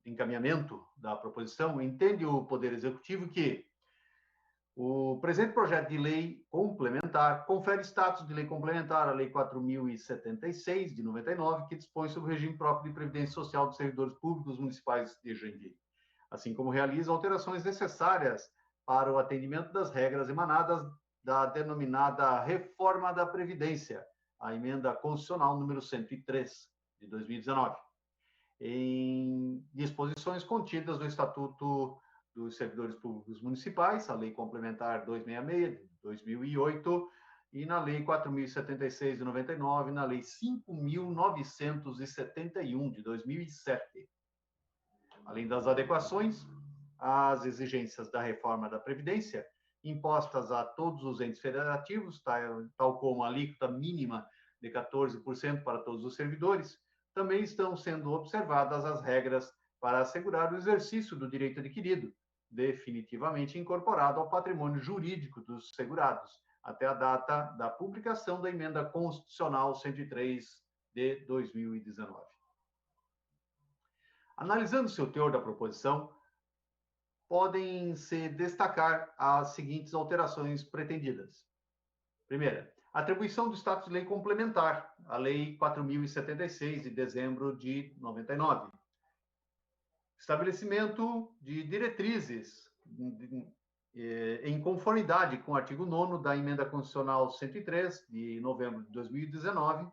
encaminhamento da proposição, entende o Poder Executivo que o presente projeto de lei complementar confere status de lei complementar à Lei 4.076, de 99, que dispõe sobre o regime próprio de previdência social dos servidores públicos municipais de Joinville, assim como realiza alterações necessárias para o atendimento das regras emanadas da denominada Reforma da Previdência, a emenda constitucional número 103, de 2019, em disposições contidas no Estatuto dos Servidores Públicos Municipais, a Lei Complementar 266, de 2008, e na Lei 4.076, de 99, e na Lei 5.971, de 2007. Além das adequações às exigências da reforma da Previdência, impostas a todos os entes federativos, tal como a alíquota mínima de 14% para todos os servidores, também estão sendo observadas as regras para assegurar o exercício do direito adquirido, definitivamente incorporado ao patrimônio jurídico dos segurados, até a data da publicação da Emenda Constitucional 103 de 2019. Analisando o teor da proposição, podem-se destacar as seguintes alterações pretendidas. Primeira, atribuição do status de lei complementar à Lei 4.076, de dezembro de 99. Estabelecimento de diretrizes em conformidade com o artigo 9º da Emenda Constitucional 103, de novembro de 2019.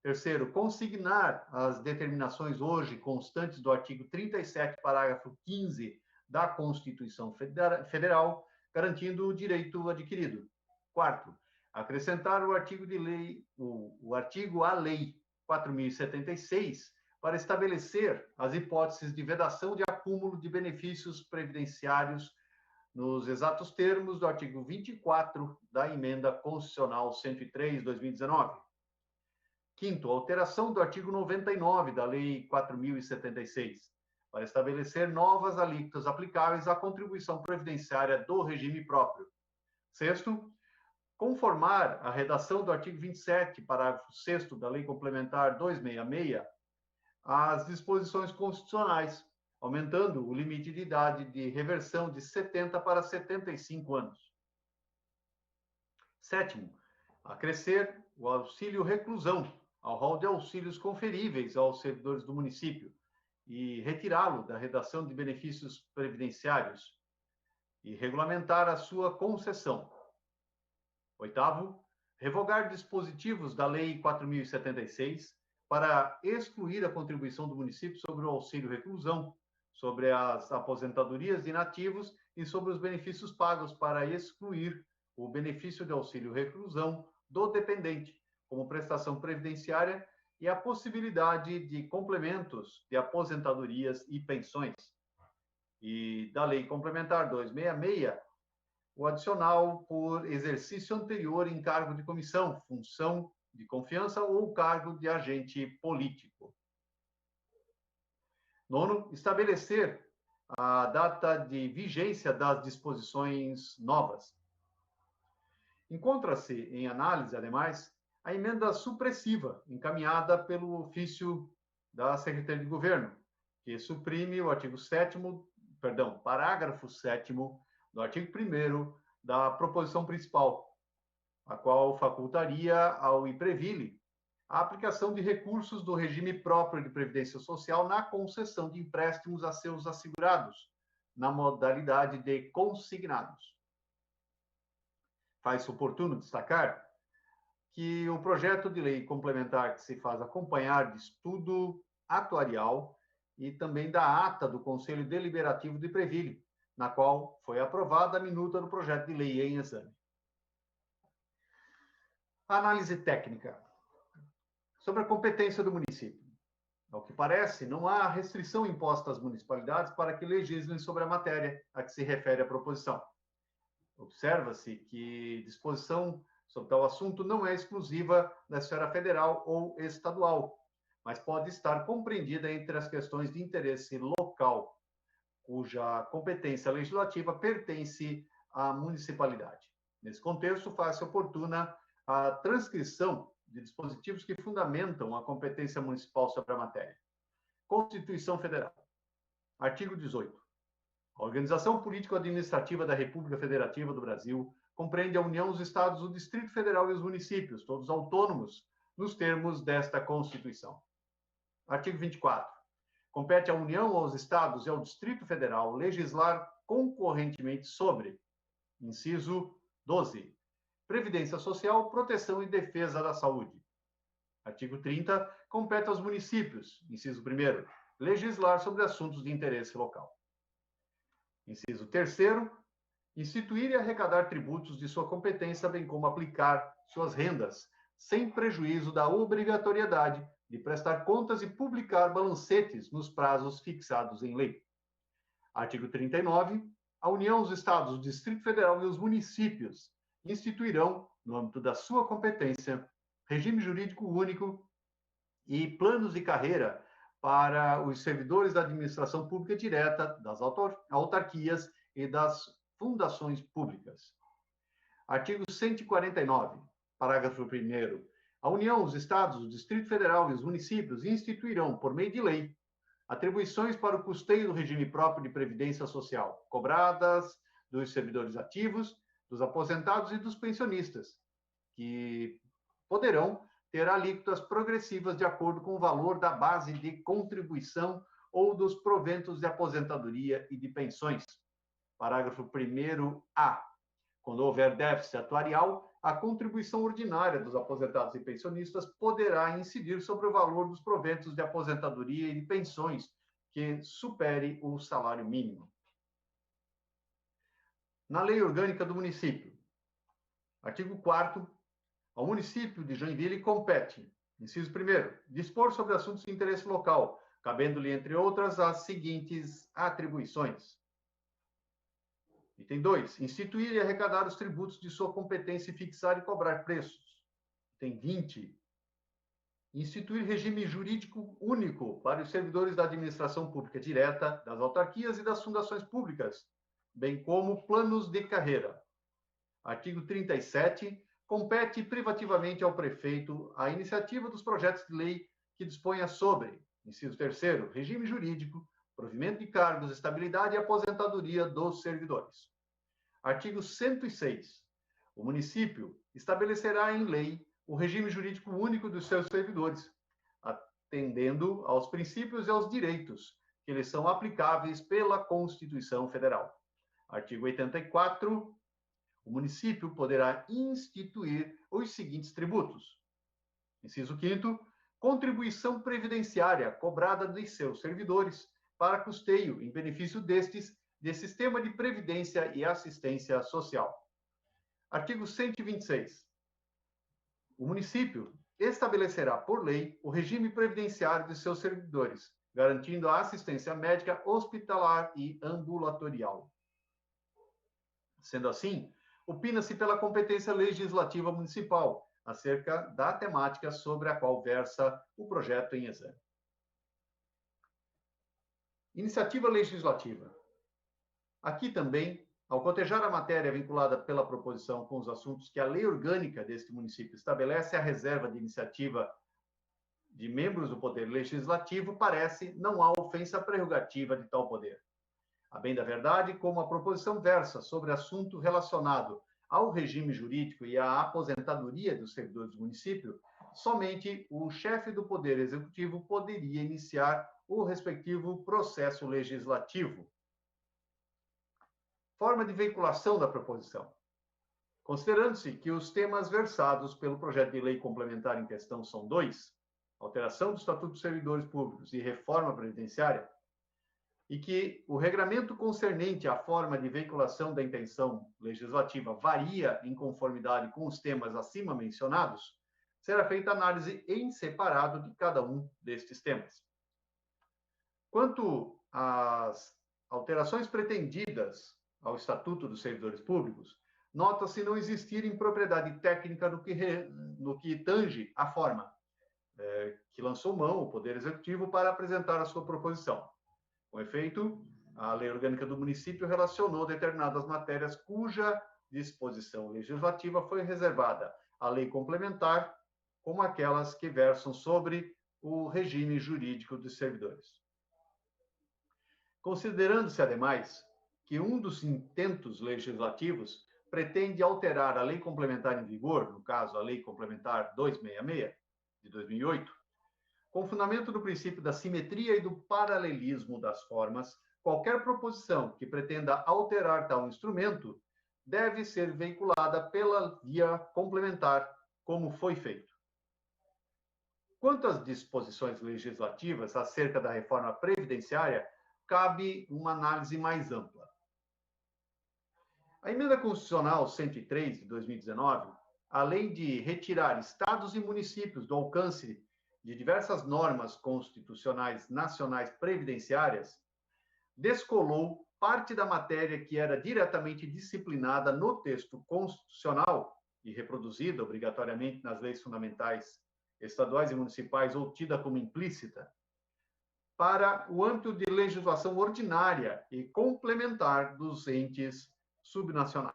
Terceiro, consignar as determinações hoje constantes do artigo 37, parágrafo 15 da Constituição Federal, garantindo o direito adquirido. Quarto, acrescentar o artigo à Lei 4.076, para estabelecer as hipóteses de vedação de acúmulo de benefícios previdenciários nos exatos termos do artigo 24 da Emenda Constitucional 103, 2019. Quinto, alteração do artigo 99 da Lei 4.076, para estabelecer novas alíquotas aplicáveis à contribuição previdenciária do regime próprio. Sexto, conformar a redação do artigo 27, parágrafo 6º da Lei Complementar 266, às disposições constitucionais, aumentando o limite de idade de reversão de 70 para 75 anos. Sétimo, acrescer o auxílio reclusão ao rol de auxílios conferíveis aos servidores do município e retirá-lo da redação de benefícios previdenciários. e regulamentar a sua concessão. Oitavo, revogar dispositivos da Lei 4.076 para excluir a contribuição do município sobre o auxílio reclusão, sobre as aposentadorias de inativos e sobre os benefícios pagos para excluir o benefício de auxílio reclusão do dependente, como prestação previdenciária e a possibilidade de complementos de aposentadorias e pensões. E da Lei Complementar 266, o adicional por exercício anterior em cargo de comissão, função de confiança ou cargo de agente político. Nono, estabelecer a data de vigência das disposições novas. Encontra-se em análise, ademais, a emenda supressiva encaminhada pelo ofício da Secretaria de Governo, que suprime o parágrafo 7º do artigo 1º da proposição principal, a qual facultaria ao IPREVILE a aplicação de recursos do regime próprio de previdência social na concessão de empréstimos a seus assegurados, na modalidade de consignados. Faz-se oportuno destacar que o projeto de lei complementar que se faz acompanhar de estudo atuarial e também da ata do Conselho Deliberativo do IPREVILE, na qual foi aprovada a minuta do projeto de lei em exame. Análise técnica. Sobre a competência do município. Ao que parece, não há restrição imposta às municipalidades para que legislem sobre a matéria a que se refere a proposição. Observa-se que disposição sobre tal assunto não é exclusiva da esfera federal ou estadual, mas pode estar compreendida entre as questões de interesse local, cuja competência legislativa pertence à municipalidade. Nesse contexto, faz-se oportuna a transcrição de dispositivos que fundamentam a competência municipal sobre a matéria. Constituição Federal. Artigo 18. A organização político-administrativa da República Federativa do Brasil compreende a União, os Estados, o Distrito Federal e os municípios, todos autônomos, nos termos desta Constituição. Artigo 24. Compete à União, aos Estados e ao Distrito Federal legislar concorrentemente sobre, inciso 12, Previdência Social, proteção e defesa da saúde. Artigo 30. Compete aos municípios, inciso 1º, legislar sobre assuntos de interesse local. Inciso 3º. Instituir e arrecadar tributos de sua competência, bem como aplicar suas rendas, sem prejuízo da obrigatoriedade de prestar contas e publicar balancetes nos prazos fixados em lei. Artigo 39. A União, os Estados, o Distrito Federal e os municípios instituirão, no âmbito da sua competência, regime jurídico único e planos de carreira para os servidores da administração pública direta, das autarquias e das fundações públicas. Artigo 149, parágrafo 1º. A União, os Estados, o Distrito Federal e os municípios instituirão, por meio de lei, atribuições para o custeio do regime próprio de previdência social, cobradas dos servidores ativos, dos aposentados e dos pensionistas, que poderão ter alíquotas progressivas de acordo com o valor da base de contribuição ou dos proventos de aposentadoria e de pensões. Parágrafo 1º-A. Quando houver déficit atuarial, a contribuição ordinária dos aposentados e pensionistas poderá incidir sobre o valor dos proventos de aposentadoria e de pensões que supere o salário mínimo. Na Lei Orgânica do Município, artigo 4º, ao município de Joinville compete, inciso 1º, dispor sobre assuntos de interesse local, cabendo-lhe, entre outras, as seguintes atribuições. Item 2, instituir e arrecadar os tributos de sua competência e fixar e cobrar preços. Item 20, instituir regime jurídico único para os servidores da administração pública direta, das autarquias e das fundações públicas, bem como planos de carreira. Artigo 37, compete privativamente ao prefeito a iniciativa dos projetos de lei que disponha sobre, inciso 3º, regime jurídico, provimento de cargos, estabilidade e aposentadoria dos servidores. Artigo 106. O município estabelecerá em lei o regime jurídico único dos seus servidores, atendendo aos princípios e aos direitos que lhes são aplicáveis pela Constituição Federal. Artigo 84. O município poderá instituir os seguintes tributos. Inciso 5º, contribuição previdenciária cobrada dos seus servidores para custeio, em benefício destes, de sistema de previdência e assistência social. Artigo 126. O município estabelecerá por lei o regime previdenciário de seus servidores, garantindo a assistência médica, hospitalar e ambulatorial. Sendo assim, opina-se pela competência legislativa municipal acerca da temática sobre a qual versa o projeto em exame. Iniciativa legislativa. Aqui também, ao cotejar a matéria vinculada pela proposição com os assuntos que a lei orgânica deste município estabelece a reserva de iniciativa de membros do Poder Legislativo, parece não há ofensa à prerrogativa de tal poder. A bem da verdade, como a proposição versa sobre assunto relacionado ao regime jurídico e à aposentadoria dos servidores do município, somente o chefe do Poder Executivo poderia iniciar o respectivo processo legislativo. Forma de veiculação da proposição. Considerando-se que os temas versados pelo projeto de lei complementar em questão são 2, alteração do Estatuto dos Servidores Públicos e reforma previdenciária, e que o regramento concernente à forma de veiculação da intenção legislativa varia em conformidade com os temas acima mencionados, será feita análise em separado de cada um destes temas. Quanto às alterações pretendidas ao Estatuto dos Servidores Públicos, nota-se não existir impropriedade técnica no que tange à forma que lançou mão o Poder Executivo para apresentar a sua proposição. Com efeito, a Lei Orgânica do Município relacionou determinadas matérias cuja disposição legislativa foi reservada à lei complementar, como aquelas que versam sobre o regime jurídico dos servidores. Considerando-se, ademais, que um dos intentos legislativos pretende alterar a lei complementar em vigor, no caso, a Lei Complementar 266, de 2008, com fundamento no princípio da simetria e do paralelismo das formas, qualquer proposição que pretenda alterar tal instrumento deve ser veiculada pela via complementar, como foi feito. Quanto às disposições legislativas acerca da reforma previdenciária, cabe uma análise mais ampla. A Emenda Constitucional 103, de 2019, além de retirar estados e municípios do alcance de diversas normas constitucionais nacionais previdenciárias, descolou parte da matéria que era diretamente disciplinada no texto constitucional e reproduzida obrigatoriamente nas leis fundamentais estaduais e municipais ou tida como implícita, para o âmbito de legislação ordinária e complementar dos entes subnacionais.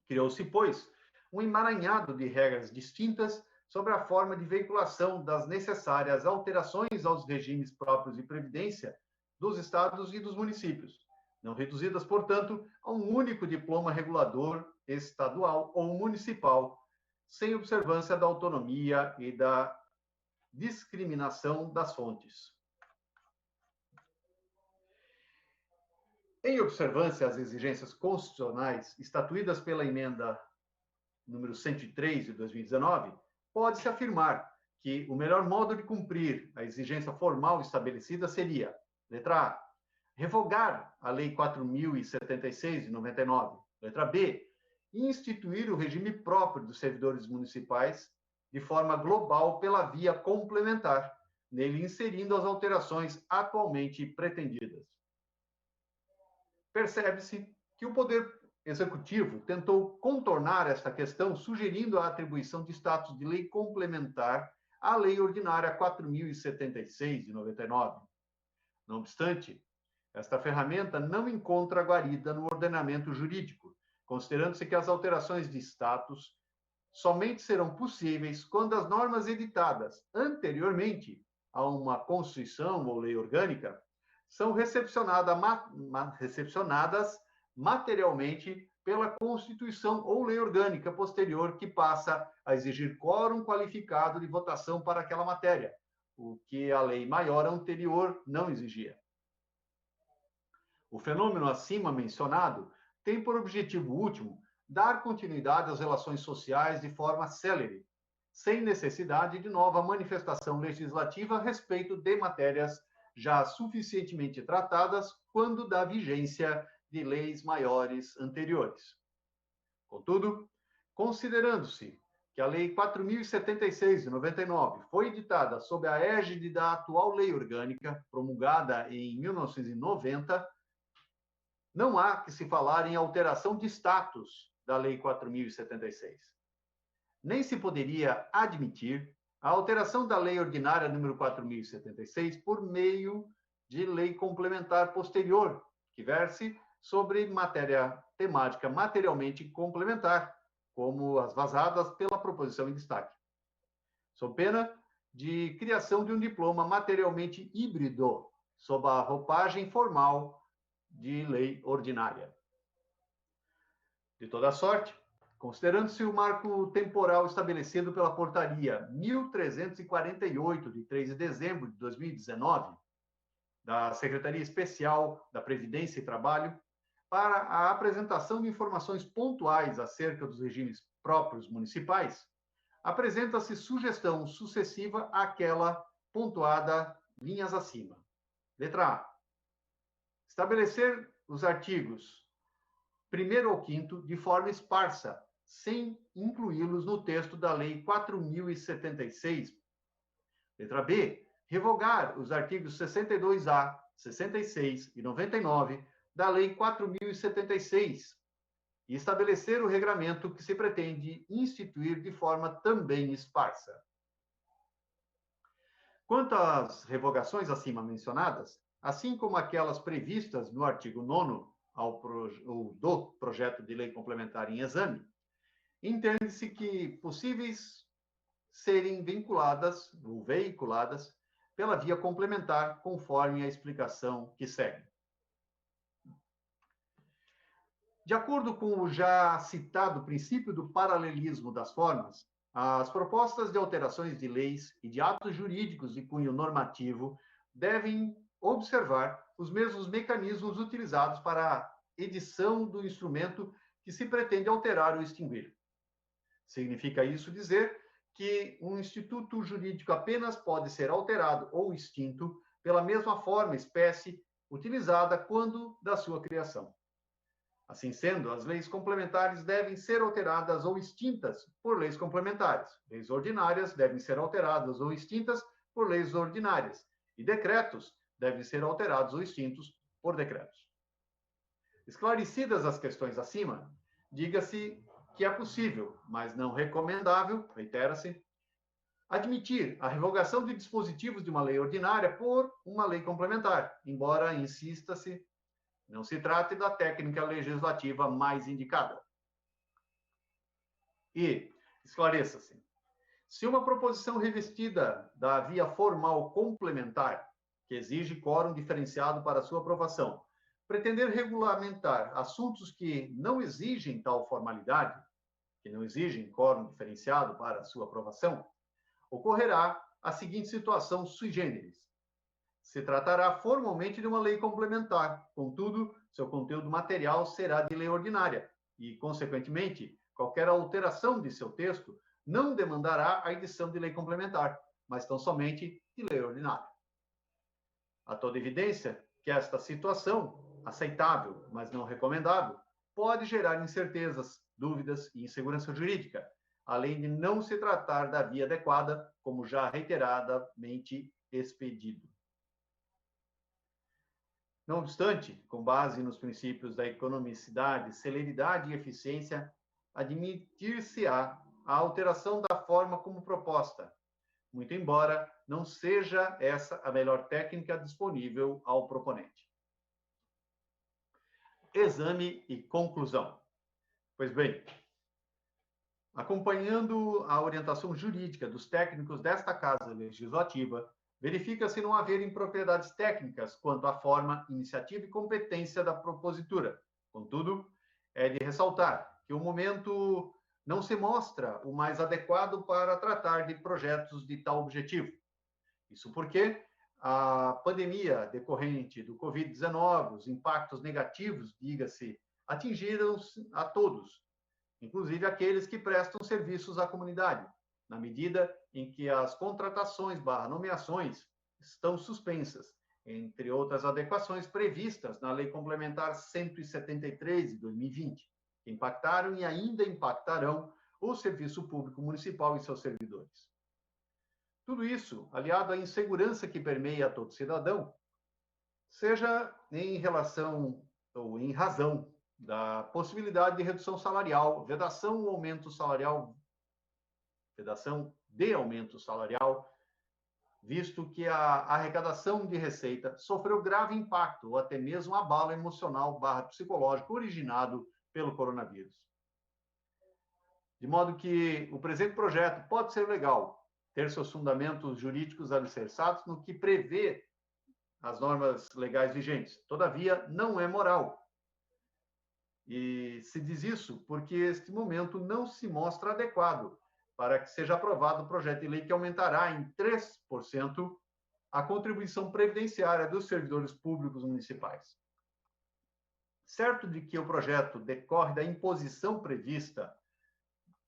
Criou-se, pois, um emaranhado de regras distintas sobre a forma de veiculação das necessárias alterações aos regimes próprios de previdência dos estados e dos municípios, não reduzidas, portanto, a um único diploma regulador estadual ou municipal, sem observância da autonomia e da discriminação das fontes. Em observância às exigências constitucionais estatuídas pela emenda número 103 de 2019, pode-se afirmar que o melhor modo de cumprir a exigência formal estabelecida seria, letra A, revogar a Lei 4.076 de 99, letra B, instituir o regime próprio dos servidores municipais de forma global pela via complementar, nele inserindo as alterações atualmente pretendidas. Percebe-se que o Poder Executivo tentou contornar esta questão sugerindo a atribuição de status de lei complementar à Lei Ordinária 4.076 de 99. Não obstante, esta ferramenta não encontra guarida no ordenamento jurídico, considerando-se que as alterações de status somente serão possíveis quando as normas editadas anteriormente a uma Constituição ou lei orgânica são recepcionadas materialmente pela Constituição ou lei orgânica posterior que passa a exigir quórum qualificado de votação para aquela matéria, o que a lei maior anterior não exigia. O fenômeno acima mencionado tem por objetivo último dar continuidade às relações sociais de forma célere, sem necessidade de nova manifestação legislativa a respeito de matérias já suficientemente tratadas quando da vigência de leis maiores anteriores. Contudo, considerando-se que a Lei 4.076, de 99, foi editada sob a égide da atual Lei Orgânica, promulgada em 1990, não há que se falar em alteração de status da Lei 4.076. Nem se poderia admitir a alteração da Lei Ordinária número 4.076 por meio de lei complementar posterior, que verse sobre matéria temática materialmente complementar, como as vazadas pela proposição em destaque, sob pena de criação de um diploma materialmente híbrido, sob a roupagem formal de lei ordinária. De toda sorte, considerando-se o marco temporal estabelecido pela Portaria 1348, de 3 de dezembro de 2019, da Secretaria Especial da Previdência e Trabalho, para a apresentação de informações pontuais acerca dos regimes próprios municipais, apresenta-se sugestão sucessiva àquela pontuada linhas acima. Letra A. Estabelecer os artigos 1º ao 5º de forma esparsa, sem incluí-los no texto da Lei 4.076. Letra B. Revogar os artigos 62A, 66 e 99 da Lei 4.076 e estabelecer o regramento que se pretende instituir de forma também esparsa. Quanto às revogações acima mencionadas, assim como aquelas previstas no artigo 9º do projeto de lei complementar em exame, entende-se que possíveis serem vinculadas ou veiculadas pela via complementar, conforme a explicação que segue. De acordo com o já citado princípio do paralelismo das formas, as propostas de alterações de leis e de atos jurídicos de cunho normativo devem observar os mesmos mecanismos utilizados para a edição do instrumento que se pretende alterar ou extinguir. Significa isso dizer que um instituto jurídico apenas pode ser alterado ou extinto pela mesma forma, espécie, utilizada quando da sua criação. Assim sendo, as leis complementares devem ser alteradas ou extintas por leis complementares. Leis ordinárias devem ser alteradas ou extintas por leis ordinárias. E decretos devem ser alterados ou extintos por decretos. Esclarecidas as questões acima, diga-se que é possível, mas não recomendável, reitera-se, admitir a revogação de dispositivos de uma lei ordinária por uma lei complementar, embora, insista-se, não se trate da técnica legislativa mais indicada. E, esclareça-se, se uma proposição revestida da via formal complementar, que exige quórum diferenciado para sua aprovação, pretender regulamentar assuntos que não exigem tal formalidade, que não exigem quórum diferenciado para sua aprovação, ocorrerá a seguinte situação sui generis. Se tratará formalmente de uma lei complementar, contudo, seu conteúdo material será de lei ordinária e, consequentemente, qualquer alteração de seu texto não demandará a edição de lei complementar, mas tão somente de lei ordinária. A toda evidência que esta situação, aceitável, mas não recomendável, pode gerar incertezas, dúvidas e insegurança jurídica, além de não se tratar da via adequada, como já reiteradamente expedido. Não obstante, com base nos princípios da economicidade, celeridade e eficiência, admitir-se-á a alteração da forma como proposta, muito embora não seja essa a melhor técnica disponível ao proponente. Exame e conclusão. Pois bem, acompanhando a orientação jurídica dos técnicos desta Casa Legislativa, verifica-se não haver impropriedades técnicas quanto à forma, iniciativa e competência da propositura. Contudo, é de ressaltar que o momento não se mostra o mais adequado para tratar de projetos de tal objetivo. Isso porque a pandemia decorrente do Covid-19, os impactos negativos, diga-se, atingiram a todos, inclusive aqueles que prestam serviços à comunidade, na medida em que as contratações / nomeações estão suspensas, entre outras adequações previstas na Lei Complementar 173 de 2020, que impactaram e ainda impactarão o Serviço Público Municipal e seus servidores. Tudo isso, aliado à insegurança que permeia todo cidadão, seja em relação ou em razão da possibilidade de redução salarial, vedação de aumento salarial, visto que a arrecadação de receita sofreu grave impacto ou até mesmo abalo emocional / psicológico originado pelo coronavírus. De modo que o presente projeto pode ser legal, ter seus fundamentos jurídicos alicerçados no que prevê as normas legais vigentes. Todavia, não é moral. E se diz isso porque este momento não se mostra adequado para que seja aprovado o projeto de lei que aumentará em 3% a contribuição previdenciária dos servidores públicos municipais. Certo de que o projeto decorre da imposição prevista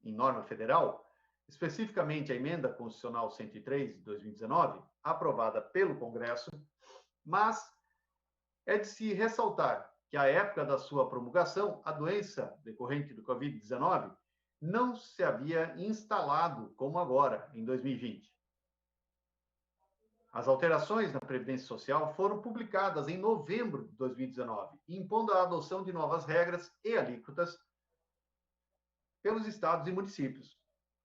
em norma federal, especificamente a Emenda Constitucional 103 de 2019, aprovada pelo Congresso, mas é de se ressaltar que, à época da sua promulgação, a doença decorrente do Covid-19 não se havia instalado como agora, em 2020. As alterações na Previdência Social foram publicadas em novembro de 2019, impondo a adoção de novas regras e alíquotas pelos estados e municípios.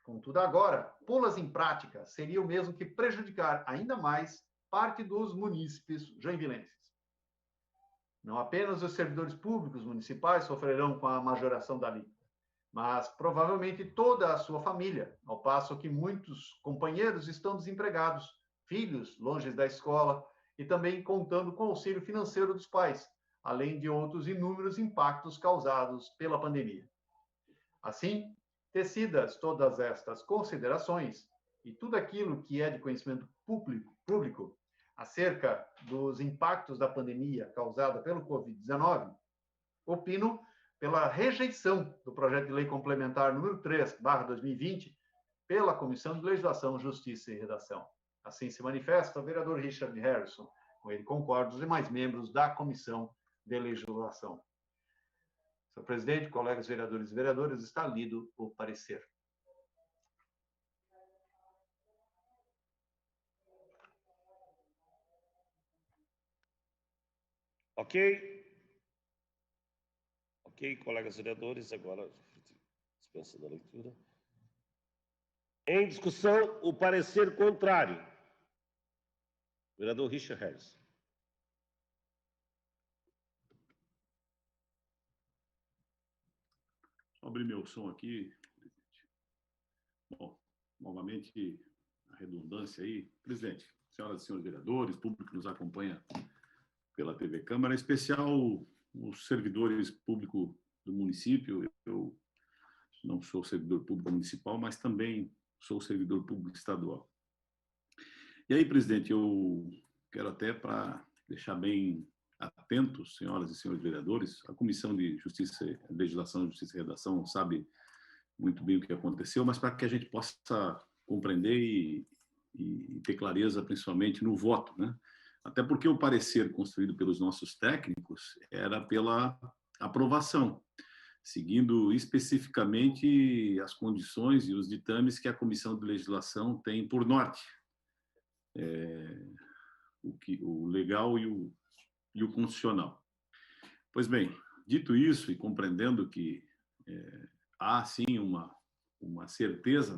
Contudo, agora, pô-las em prática seria o mesmo que prejudicar ainda mais parte dos munícipes joinvilenses. Não apenas os servidores públicos municipais sofrerão com a majoração da alíquota, mas provavelmente toda a sua família, ao passo que muitos companheiros estão desempregados, filhos longe da escola e também contando com o auxílio financeiro dos pais, além de outros inúmeros impactos causados pela pandemia. Assim, tecidas todas estas considerações e tudo aquilo que é de conhecimento público acerca dos impactos da pandemia causada pelo Covid-19, opino pela rejeição do projeto de lei complementar número 3/2020 pela Comissão de Legislação, Justiça e Redação. Assim se manifesta o vereador Richard Harrison. Com ele concordo os demais membros da Comissão de Legislação. Senhor presidente, colegas vereadores e vereadoras, está lido o parecer. Ok? Ok, colegas vereadores, agora dispensa da leitura. Em discussão, o parecer contrário. Vereador Richard Harris. Vou abrir meu som aqui, presidente. Bom, novamente, a redundância aí. Presidente, senhoras e senhores vereadores, público que nos acompanha pela TV Câmara, em especial os servidores públicos do município. Eu não sou servidor público municipal, mas também sou servidor público estadual. E aí, presidente, eu quero até para deixar bem atentos, senhoras e senhores vereadores, a Comissão de Justiça, Legislação, Justiça e Redação sabe muito bem o que aconteceu, mas para que a gente possa compreender e ter clareza, principalmente no voto, né? Até porque o parecer construído pelos nossos técnicos era pela aprovação, seguindo especificamente as condições e os ditames que a Comissão de Legislação tem por norte, o legal e o constitucional. Pois bem, dito isso e compreendendo que há, sim, uma certeza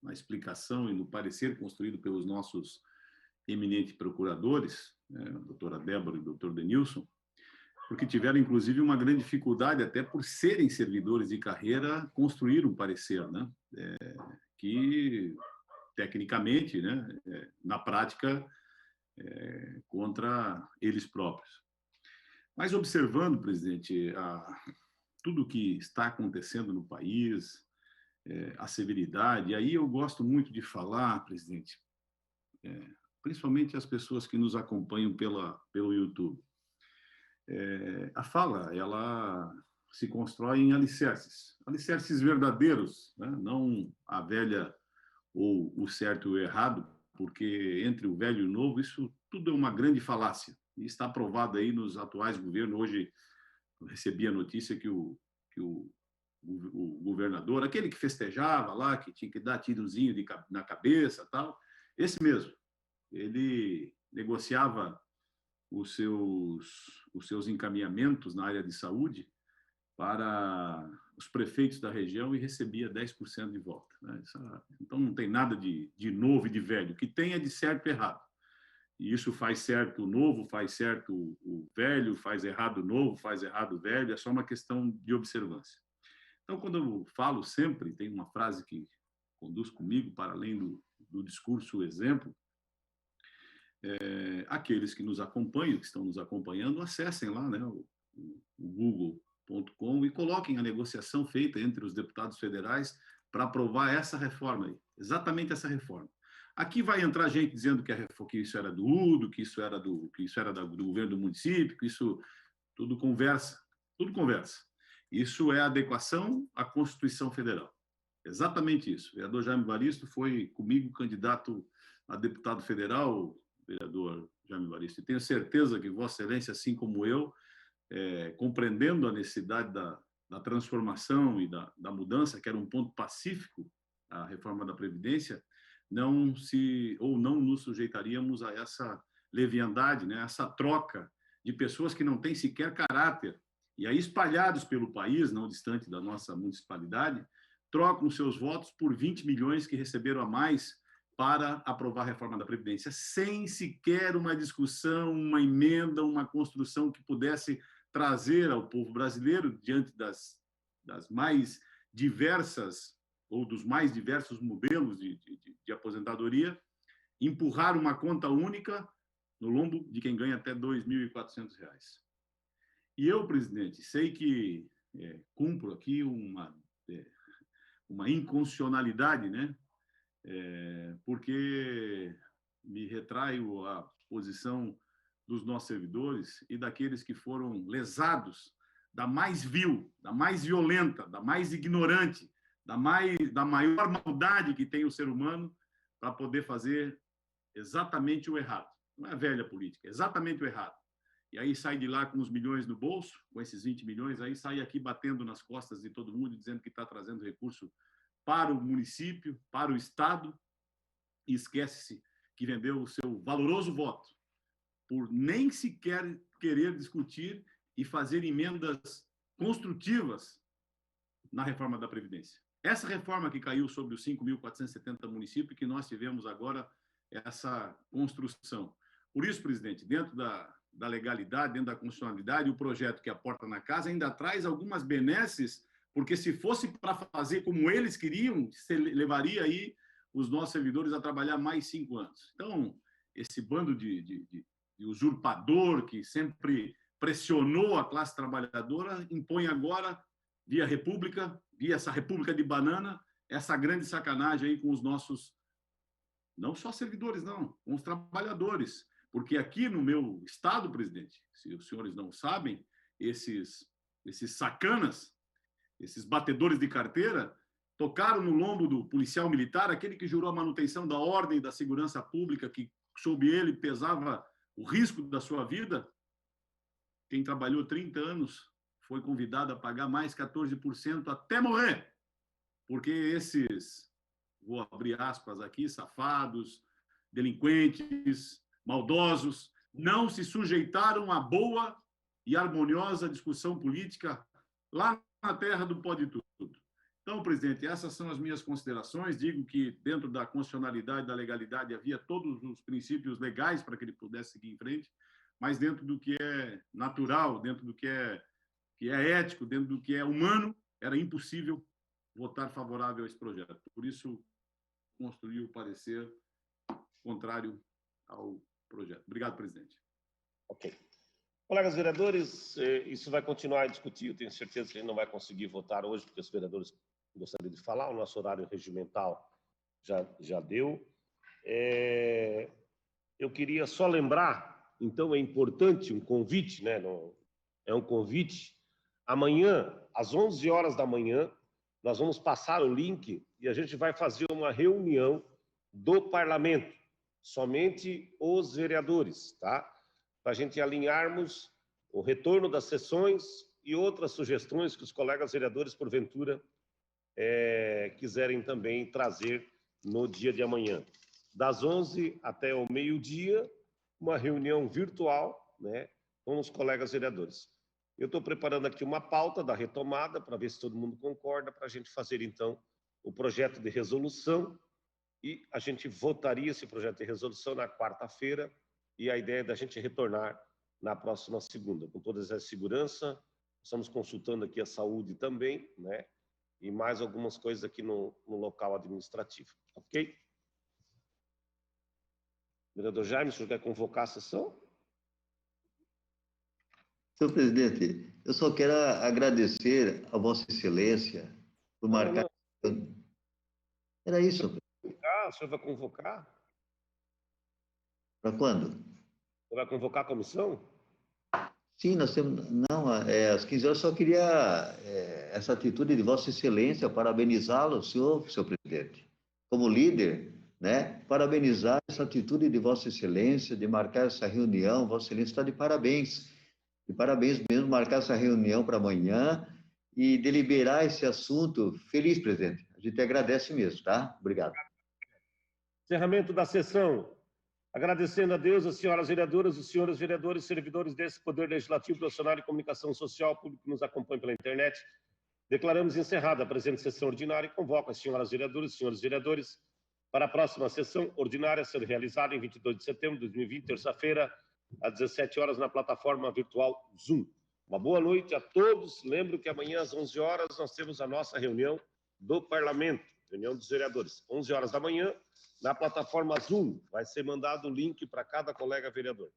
na explicação e no parecer construído pelos nossos eminentes procuradores, a doutora Débora e o doutor Denilson, porque tiveram, inclusive, uma grande dificuldade, até por serem servidores de carreira, construir um parecer, né? Que, tecnicamente, né, na prática, contra eles próprios. Mas observando, presidente, tudo o que está acontecendo no país, a severidade, aí eu gosto muito de falar, presidente, principalmente as pessoas que nos acompanham pelo YouTube. A fala, ela se constrói em alicerces verdadeiros, né? Não a velha ou o certo e o errado, porque entre o velho e o novo, isso tudo é uma grande falácia. E está provado aí nos atuais governos. Hoje eu recebi a notícia que o governador, aquele que festejava lá, que tinha que dar tirozinho na cabeça, tal, esse mesmo, ele negociava os seus encaminhamentos na área de saúde para os prefeitos da região e recebia 10% de volta, né? Então não tem nada de novo e de velho, o que tem é de certo e errado. E isso faz certo o novo, faz certo o velho, faz errado o novo, faz errado o velho, é só uma questão de observância. Então, quando eu falo sempre, tem uma frase que conduz comigo, para além do discurso, o exemplo, aqueles que nos acompanham, que estão nos acompanhando, acessem lá, né, o google.com e coloquem a negociação feita entre os deputados federais para aprovar essa reforma aí, exatamente essa reforma. Aqui vai entrar gente dizendo que isso era do UDO, que isso era do governo do município, que isso tudo conversa. Isso é adequação à Constituição Federal. Exatamente isso. O vereador Jaime Evaristo foi comigo candidato a deputado federal, vereador Jaime Evaristo, e tenho certeza que Vossa Excelência, assim como eu, compreendendo a necessidade da transformação e da mudança, que era um ponto pacífico, a reforma da Previdência, não nos sujeitaríamos a essa leviandade, né? Essa troca de pessoas que não têm sequer caráter, e aí espalhados pelo país, não distante da nossa municipalidade, trocam seus votos por 20 milhões que receberam a mais para aprovar a reforma da Previdência, sem sequer uma discussão, uma emenda, uma construção que pudesse trazer ao povo brasileiro, diante das mais diversas ou dos mais diversos modelos de aposentadoria, empurrar uma conta única no lombo de quem ganha até R$ 2.400. E eu, presidente, sei que cumpro aqui uma inconstitucionalidade, né? Porque me retraio à posição dos nossos servidores e daqueles que foram lesados da mais vil, da mais violenta, da mais ignorante, da maior maldade que tem o ser humano para poder fazer exatamente o errado. Não é a velha política, é exatamente o errado. E aí sai de lá com os milhões no bolso, com esses 20 milhões, aí sai aqui batendo nas costas de todo mundo, dizendo que está trazendo recurso para o município, para o Estado, e esquece-se que vendeu o seu valoroso voto por nem sequer querer discutir e fazer emendas construtivas na reforma da Previdência. Essa reforma que caiu sobre os 5.470 municípios, que nós tivemos agora essa construção. Por isso, presidente, dentro da legalidade, dentro da constitucionalidade, o projeto que é a Porta na Casa ainda traz algumas benesses, porque se fosse para fazer como eles queriam, levaria aí os nossos servidores a trabalhar mais 5 anos. Então, esse bando de usurpador que sempre pressionou a classe trabalhadora, impõe agora, via República, via essa República de banana, essa grande sacanagem aí com os nossos, não só servidores, não, com os trabalhadores. Porque aqui no meu estado, presidente, se os senhores não sabem, esses sacanas, esses batedores de carteira, tocaram no lombo do policial militar, aquele que jurou a manutenção da ordem e da segurança pública, que sob ele pesava o risco da sua vida. Quem trabalhou 30 anos foi convidado a pagar mais 14% até morrer, porque esses, vou abrir aspas aqui, safados, delinquentes, maldosos, não se sujeitaram à boa e harmoniosa discussão política lá na terra do pode tudo. Então, presidente, essas são as minhas considerações. Digo que dentro da constitucionalidade, da legalidade, havia todos os princípios legais para que ele pudesse seguir em frente, mas dentro do que é natural, dentro do que é ético, dentro do que é humano, era impossível votar favorável a esse projeto. Por isso, construí o parecer contrário ao projeto. Obrigado, presidente. Ok. Colegas vereadores, isso vai continuar a discutir. Eu tenho certeza que a gente não vai conseguir votar hoje, porque os vereadores gostariam de falar. O nosso horário regimental já deu. eu queria só lembrar, então é importante um convite, né? É um convite. Amanhã, às 11 horas da manhã, nós vamos passar o link e a gente vai fazer uma reunião do parlamento, somente os vereadores, tá? Para a gente alinharmos o retorno das sessões e outras sugestões que os colegas vereadores, porventura, quiserem também trazer no dia de amanhã. Das 11 até o meio-dia, uma reunião virtual, né, com os colegas vereadores. Eu estou preparando aqui uma pauta da retomada, para ver se todo mundo concorda, para a gente fazer, então, o projeto de resolução, e a gente votaria esse projeto de resolução na quarta-feira, e a ideia é da gente retornar na próxima segunda, com toda essa segurança. Estamos consultando aqui a saúde também, né? E mais algumas coisas aqui no local administrativo, ok? Vereador Jaime, o senhor quer convocar a sessão? Senhor presidente, eu só quero agradecer a Vossa Excelência por marcar... Era isso, senhor presidente. O senhor vai convocar? Para quando? O senhor vai convocar a comissão? Sim, nós temos... Não, às 15 horas, eu só queria essa atitude de Vossa Excelência, parabenizá-lo, senhor presidente, como líder, né? Parabenizar essa atitude de Vossa Excelência, de marcar essa reunião. Vossa Excelência está de parabéns. De parabéns mesmo, marcar essa reunião para amanhã e deliberar esse assunto. Feliz, presidente. A gente agradece mesmo, tá? Obrigado. Encerramento da sessão. Agradecendo a Deus, as senhoras vereadoras, os senhores vereadores, servidores desse Poder Legislativo, profissional de comunicação social, público que nos acompanha pela internet, declaramos encerrada a presente sessão ordinária e convoco as senhoras vereadoras e senhores vereadores para a próxima sessão ordinária a ser realizada em 22 de setembro de 2020, terça-feira, às 17 horas, na plataforma virtual Zoom. Uma boa noite a todos. Lembro que amanhã, às 11 horas, nós temos a nossa reunião do Parlamento, reunião dos vereadores. 11 horas da manhã, na plataforma Zoom. Vai ser mandado o link para cada colega vereador.